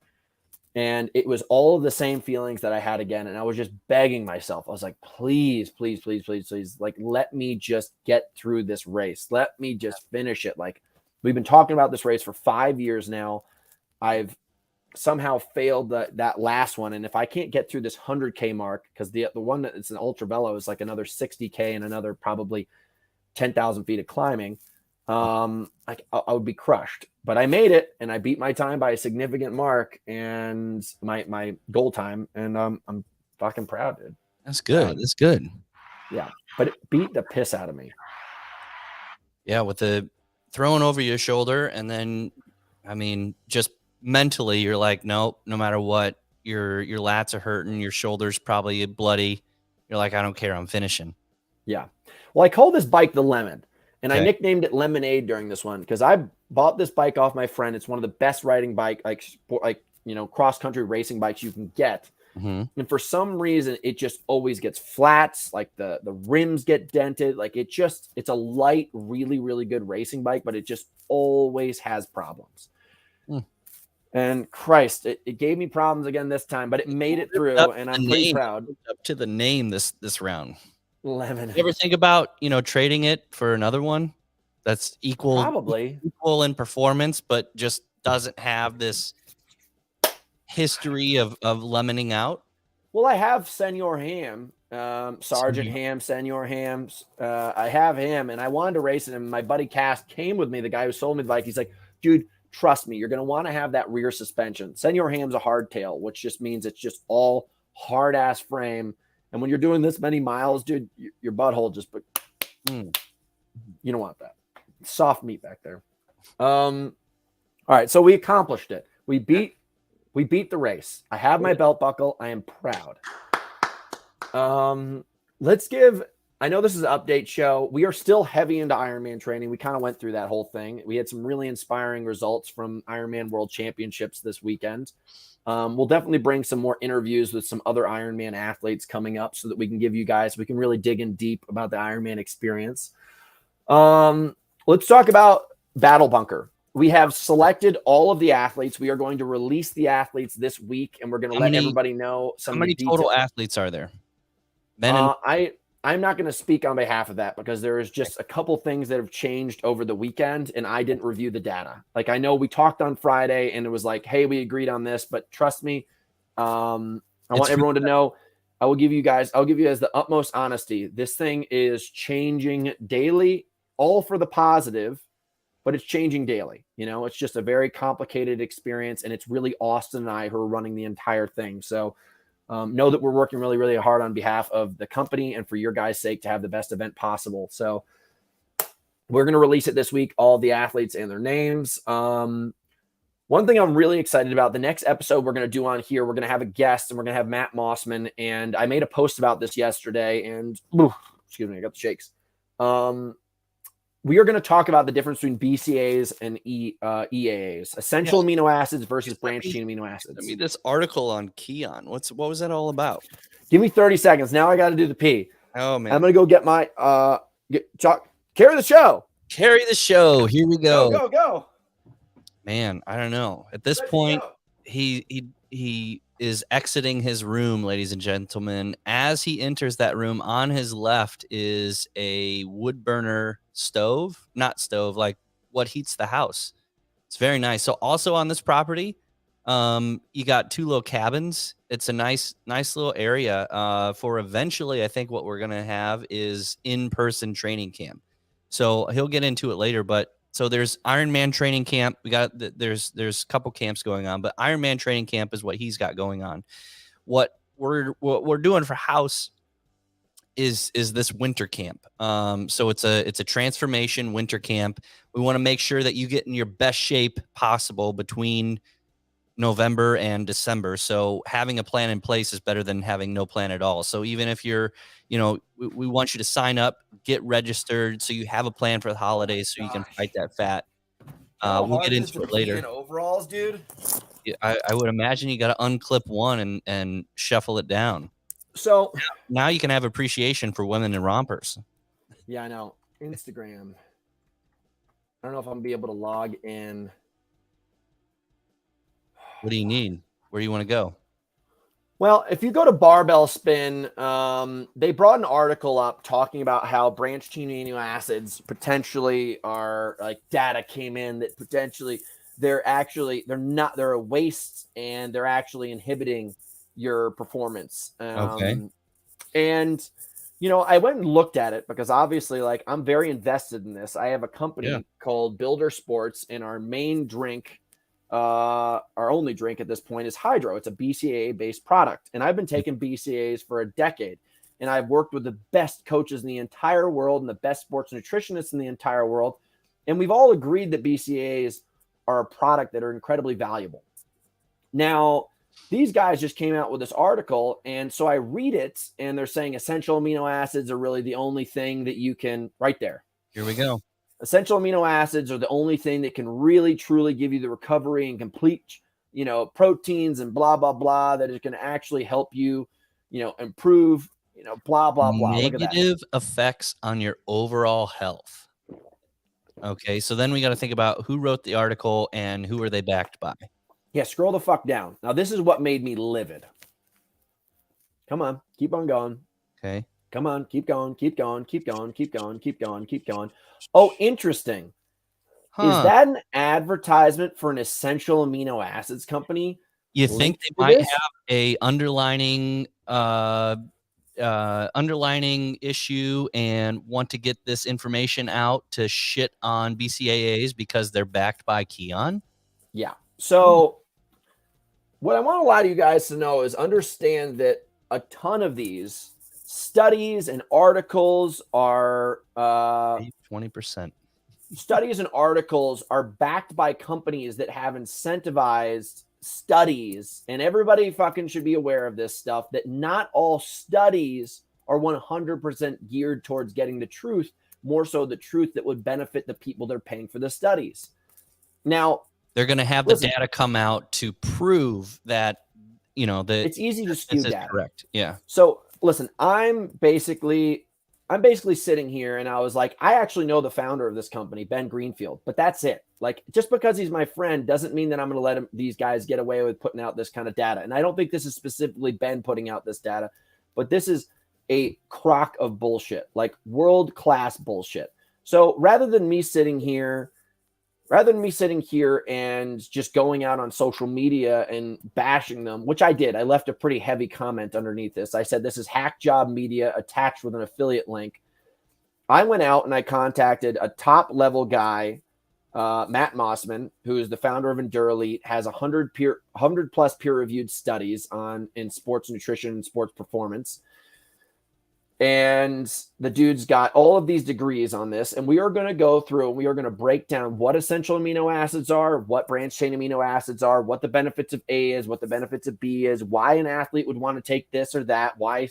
And it was all of the same feelings that I had again. And I was just begging myself. I was like, please, please, please, please, please. Let me just get through this race. Let me just finish it. We've been talking about this race for 5 years now. I've somehow failed that last one. And if I can't get through this 100K mark, because the one that's an Ultra Velo is another 60K and another probably 10,000 feet of climbing, I would be crushed. But I made it and I beat my time by a significant mark and my goal time. And I'm fucking proud, dude. That's good. That's good. Yeah. But it beat the piss out of me. Yeah. With the throwing over your shoulder. And then, I mean, just mentally, you're like, nope, no matter what, your lats are hurting, your shoulder's probably bloody. You're like, I don't care. I'm finishing. Yeah. Well, I call this bike the Lemon. And I nicknamed it Lemonade during this one because I bought this bike off my friend. It's one of the best riding bike, cross-country racing bikes you can get. And for some reason, it just always gets flats. The rims get dented. It's a light, really, really good racing bike, but it just always has problems. And Christ, it gave me problems again this time, but it made it through, and I'm pretty proud. Up to the name this round. Lemon. You ever think about, trading it for another one that's equal in performance, but just doesn't have this history of lemoning out? Well, I have Senor Ham, Sergeant Ham, Senor Hams. I have him, and I wanted to race it. And my buddy Cass came with me, the guy who sold me the bike. He's like, dude, trust me, you're going to want to have that rear suspension. Senor Ham's a hardtail, which just means it's just all hard ass frame. And when you're doing this many miles, dude, your butthole just, you don't want that. Soft meat back there. All right. So we accomplished it. We beat the race. I have my belt buckle. I am proud. I know this is an update show. We are still heavy into Ironman training. We kind of went through that whole thing. We had some really inspiring results from Ironman World Championships this weekend. We'll definitely bring some more interviews with some other Ironman athletes coming up so that we can give you guys, we can really dig in deep about the Ironman experience. Let's talk about Battle Bunker. We have selected all of the athletes. We are going to release the athletes this week, and we're going to let everybody know some. How many total athletes are there? Men and I'm not going to speak on behalf of that because there is just a couple things that have changed over the weekend, and I didn't review the data. I know we talked on Friday, and it was like, hey, we agreed on this, but trust me, I want everyone to know. I'll give you guys the utmost honesty. This thing is changing daily, all for the positive, but it's changing daily. You know, it's just a very complicated experience, and it's really Austin and I who are running the entire thing. So know that we're working really, really hard on behalf of the company and for your guys' sake to have the best event possible. So we're going to release it this week, all the athletes and their names. One thing I'm really excited about, the next episode we're going to do on here, we're going to have a guest, and we're going to have Matt Mossman. And I made a post about this yesterday, and excuse me, I got the shakes. We are going to talk about the difference between BCAAs and EAAs, essential amino acids versus branched chain amino acids. Send me this article on Keon. What was that all about? Give me 30 seconds. Now I got to do the pee. Oh man, I'm going to go get my carry the show. Carry the show. Here we go. Go. Man, I don't know. At this point, he is exiting his room, ladies and gentlemen. As he enters that room, on his left is a wood burner stove, not stove, like what heats the house. It's very nice. So also on this property, you got 2 little cabins. It's a nice little area for eventually. I think what we're going to have is in-person training camp. So he'll get into it later, but so there's Ironman training camp. We got there's a couple camps going on, but Ironman training camp is what he's got going on. What we're doing for House is this winter camp. So it's a transformation winter camp. We want to make sure that you get in your best shape possible between November and December. So having a plan in place is better than having no plan at all. So even if you're, we want you to sign up, get registered, so you have a plan for the holidays, so you can fight that fat. We'll get into it later. Overalls, dude. I would imagine you got to unclip one and shuffle it down. So now you can have appreciation for women in rompers. Yeah, I know. Instagram. I don't know if I'm gonna be able to log in. What do you need? Where do you want to go? Well, if you go to Barbell Spin, they brought an article up talking about how branched chain amino acids potentially are like data came in that potentially they're a waste and they're actually inhibiting your performance. Okay. And I went and looked at it because obviously, like, I'm very invested in this. I have a company called Builder Sports, and our main drink, our only drink at this point, is Hydro. It's a BCAA based product, and I've been taking BCAAs for a decade, and I've worked with the best coaches in the entire world and the best sports nutritionists in the entire world, and we've all agreed that BCAAs are a product that are incredibly valuable. Now, these guys just came out with this article, and so I read it, and they're saying essential amino acids are really the only thing that you can, right there. Here we go. Essential amino acids are the only thing that can really, truly give you the recovery and complete, proteins and blah, blah, blah, that is going to actually help you, improve, blah, blah, blah. Negative effects on your overall health. Okay, so then we got to think about who wrote the article and who are they backed by. Yeah, scroll the fuck down. Now, this is what made me livid. Come on, keep on going. Okay. Come on, keep going, keep going, keep going, keep going, keep going, keep going. Oh, interesting. Is that an advertisement for an essential amino acids company? You think they might have a underlining issue and want to get this information out to shit on BCAAs because they're backed by Keon? Yeah. So what I want a lot of you guys to know is understand that a ton of these studies and articles are 20%. Studies and articles are backed by companies that have incentivized studies, and everybody fucking should be aware of this stuff, that not all studies are 100% geared towards getting the truth, more so the truth that would benefit the people they're paying for the studies. Now, they're going to have the data come out to prove that, that it's easy to skew data. Correct. Yeah. So listen, I'm basically sitting here and I was like, I actually know the founder of this company, Ben Greenfield, but that's it. Like, just because he's my friend doesn't mean that I'm going to let these guys get away with putting out this kind of data. And I don't think this is specifically Ben putting out this data, but this is a crock of bullshit, like world-class bullshit. So rather than me sitting here and just going out on social media and bashing them, which I did, I left a pretty heavy comment underneath this. I said, this is hack job media attached with an affiliate link. I went out and I contacted a top level guy, Matt Mossman, who is the founder of EndurElite, has 100 plus peer reviewed studies in sports nutrition and sports performance. And the dude's got all of these degrees on this. And we are going to go through and we are going to break down what essential amino acids are, what branched chain amino acids are, what the benefits of A is, what the benefits of B is, why an athlete would want to take this or that, why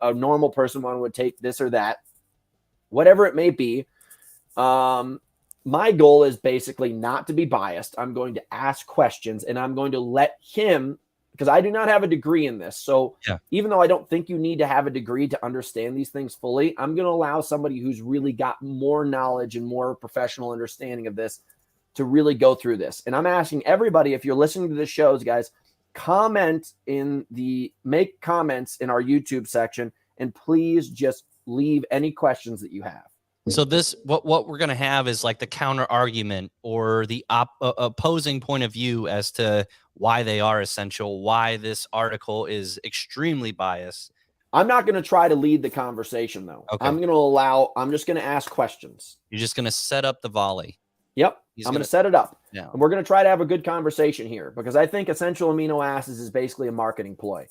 a normal person would take this or that, whatever it may be. My goal is basically not to be biased. I'm going to ask questions and I'm going to let him, because I do not have a degree in this. So even though I don't think you need to have a degree to understand these things fully, I'm going to allow somebody who's really got more knowledge and more professional understanding of this to really go through this. And I'm asking everybody, if you're listening to the shows, guys, make comments in our YouTube section, and please just leave any questions that you have. So what we're going to have is like the counter argument or the opposing point of view as to why they are essential, why this article is extremely biased. I'm not going to try to lead the conversation, though. Okay. I'm just going to ask questions. You're just going to set up the volley. Yep. I'm going to set it up. Yeah. And we're going to try to have a good conversation here, because I think essential amino acids is basically a marketing ploy.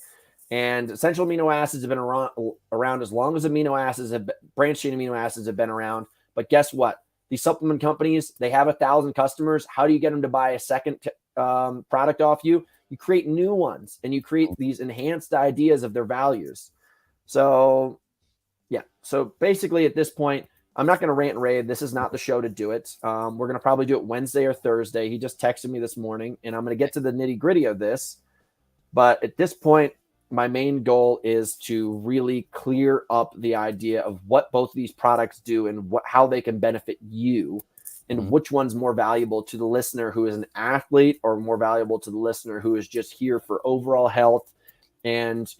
And essential amino acids have been around as long as branched chain amino acids have been around. But guess what? These supplement companies, they have 1,000 customers. How do you get them to buy a second product off you? You create new ones, and you create these enhanced ideas of their values. So, yeah. So basically at this point, I'm not going to rant and rave. This is not the show to do it. We're going to probably do it Wednesday or Thursday. He just texted me this morning, and I'm going to get to the nitty gritty of this. But at this point, my main goal is to really clear up the idea of what both of these products do and how they can benefit you, and which one's more valuable to the listener who is an athlete, or more valuable to the listener who is just here for overall health. And,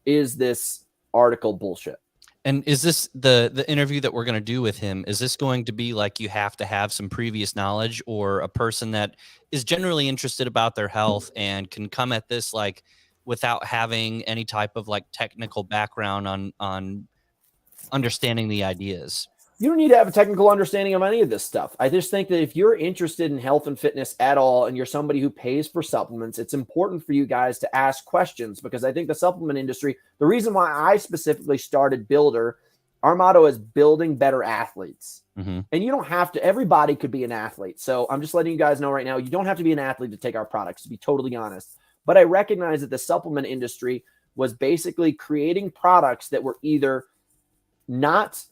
is this article bullshit? And is this the interview that we're going to do with him? Is this going to be like you have to have some previous knowledge, or a person that is generally interested about their health and can come at this like without having any type of like technical background on understanding the ideas? You don't need to have a technical understanding of any of this stuff. I just think that if you're interested in health and fitness at all, and you're somebody who pays for supplements, it's important for you guys to ask questions, because I think the supplement industry, the reason why I specifically started Builder, our motto is building better athletes. And you don't have to, everybody could be an athlete. So I'm just letting you guys know right now, you don't have to be an athlete to take our products, to be totally honest. But I recognize that the supplement industry was basically creating products that were either not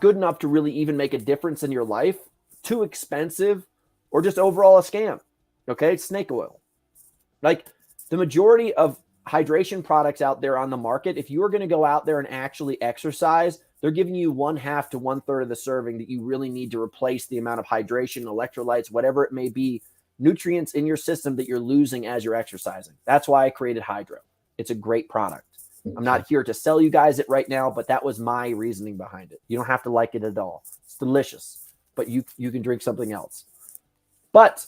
good enough to really even make a difference in your life, too expensive, or just overall a scam. Okay, it's snake oil. Like the majority of hydration products out there on the market, if you are going to go out there and actually exercise, they're giving you 1/2 to 1/3 of the serving that you really need to replace the amount of hydration, electrolytes, whatever it may be, nutrients in your system that you're losing as you're exercising. That's why I created Hydro. It's a great product. I'm not here to sell you guys it right now, but that was my reasoning behind it. You don't have to like it at all. It's delicious, but you can drink something else. But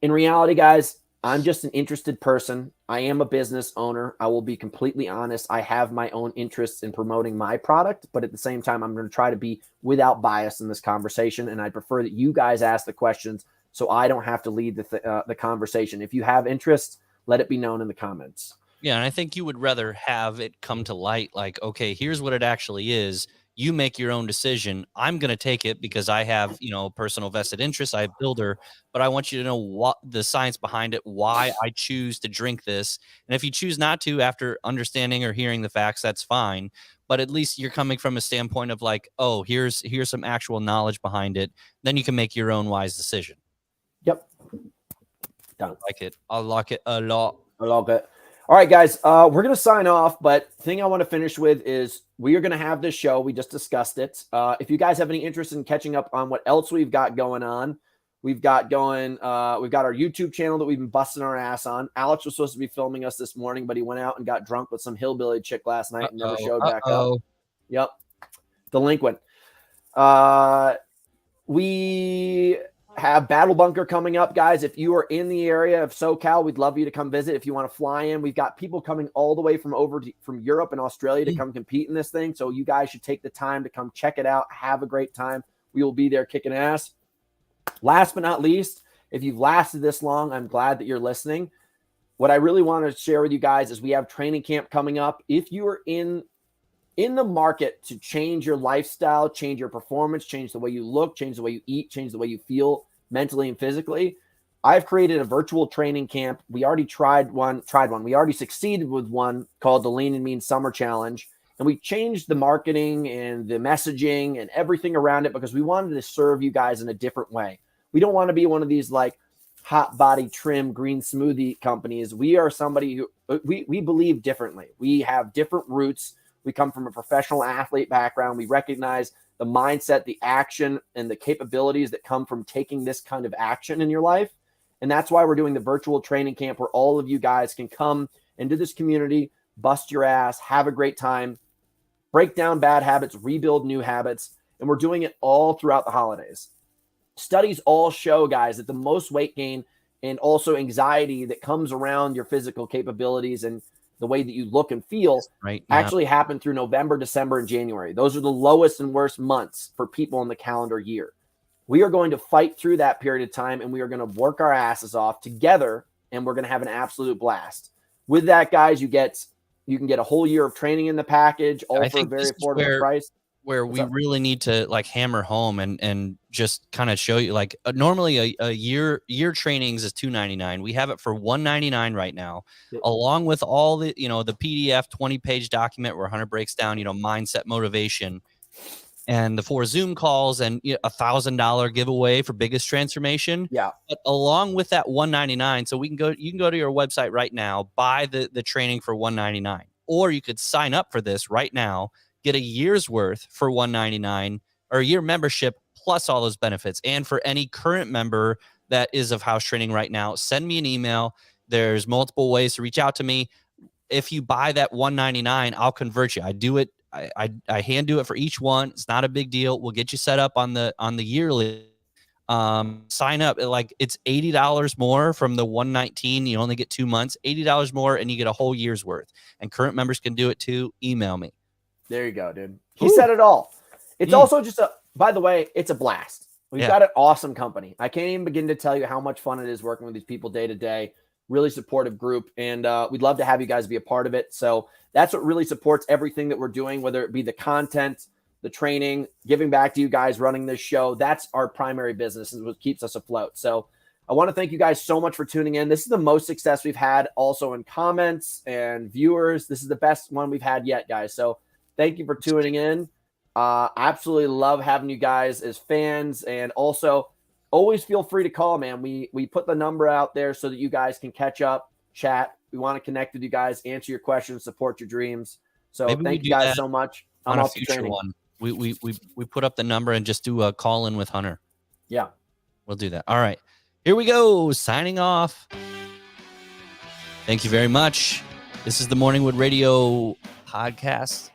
in reality, guys, I'm just an interested person. I am a business owner. I will be completely honest. I have my own interests in promoting my product, but at the same time, I'm going to try to be without bias in this conversation. And I prefer that you guys ask the questions so I don't have to lead the conversation. If you have interest, let it be known in the comments. Yeah, and I think you would rather have it come to light like, okay, here's what it actually is. You make your own decision. I'm going to take it because I have, personal vested interest. I have Builder, but I want you to know what the science behind it, why I choose to drink this. And if you choose not to after understanding or hearing the facts, that's fine. But at least you're coming from a standpoint of like, oh, here's some actual knowledge behind it. Then you can make your own wise decision. Yep. Done. I like it a lot. I like it. All right, guys, we're going to sign off, but the thing I want to finish with is we are going to have this show. We just discussed it. If you guys have any interest in catching up on what else we've got going on, we've got our YouTube channel that we've been busting our ass on. Alex was supposed to be filming us this morning, but he went out and got drunk with some hillbilly chick last night and never showed back up. Yep. Delinquent. We have Battle Bunker coming up, guys. If you are in the area of SoCal, we'd love you to come visit. If you want to fly in, we've got people coming all the way from Europe and Australia to come compete in this thing. So you guys should take the time to come check it out. Have a great time. We will be there kicking ass. Last but not least, if you've lasted this long, I'm glad that you're listening. What I really want to share with you guys is we have training camp coming up. If you are in the market to change your lifestyle, change your performance, change the way you look, change the way you eat, change the way you feel mentally and physically, I've created a virtual training camp. We already tried one. We already succeeded with one called the Lean and Mean Summer Challenge. And we changed the marketing and the messaging and everything around it because we wanted to serve you guys in a different way. We don't want to be one of these like hot body trim green smoothie companies. We are somebody who we believe differently. We have different roots. We come from a professional athlete background. We recognize the mindset, the action, and the capabilities that come from taking this kind of action in your life. And that's why we're doing the virtual training camp where all of you guys can come into this community, bust your ass, have a great time, break down bad habits, rebuild new habits. And we're doing it all throughout the holidays. Studies all show, guys, that the most weight gain and also anxiety that comes around your physical capabilities and the way that you look and feel actually happen through November, December, and January. Those are the lowest and worst months for people in the calendar year. We are going to fight through that period of time, and we are going to work our asses off together, and we're going to have an absolute blast. With that, guys, you can get a whole year of training in the package, all for a very affordable price. Where we really need to like hammer home and just kind of show you, like normally a year trainings is $299. We have it for $199 right now, along with all the, the PDF 20-page document where Hunter breaks down, mindset, motivation, and the 4 Zoom calls and $1,000 giveaway for biggest transformation. Yeah. But along with that $199, so you can go to your website right now, buy the training for $199, or you could sign up for this right now, get a year's worth for $199 or a year membership plus all those benefits. And for any current member that is of house training right now, send me an email. There's multiple ways to reach out to me. If you buy that $199, I'll convert you. I do it. I hand do it for each one. It's not a big deal. We'll get you set up on the yearly. Sign up. It's $80 more from the $119. You only get 2 months, $80 more, and you get a whole year's worth. And current members can do it too. Email me. There you go, dude. He said it all. It's also just by the way, it's a blast. We've got an awesome company. I can't even begin to tell you how much fun it is working with these people day to day. Really supportive group. And we'd love to have you guys be a part of it. So that's what really supports everything that we're doing, whether it be the content, the training, giving back to you guys, running this show. That's our primary business and what keeps us afloat. So I want to thank you guys so much for tuning in. This is the most success we've had also in comments and viewers. This is the best one we've had yet, guys. So thank you for tuning in. Absolutely love having you guys as fans, and also always feel free to call, man. We put the number out there so that you guys can catch up, chat. We want to connect with you guys, answer your questions, support your dreams. So thank you guys so much. On a future one, we put up the number and just do a call in with Hunter. Yeah, we'll do that. All right, here we go. Signing off. Thank you very much. This is the Morningwood Radio podcast.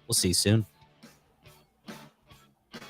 We'll see you soon.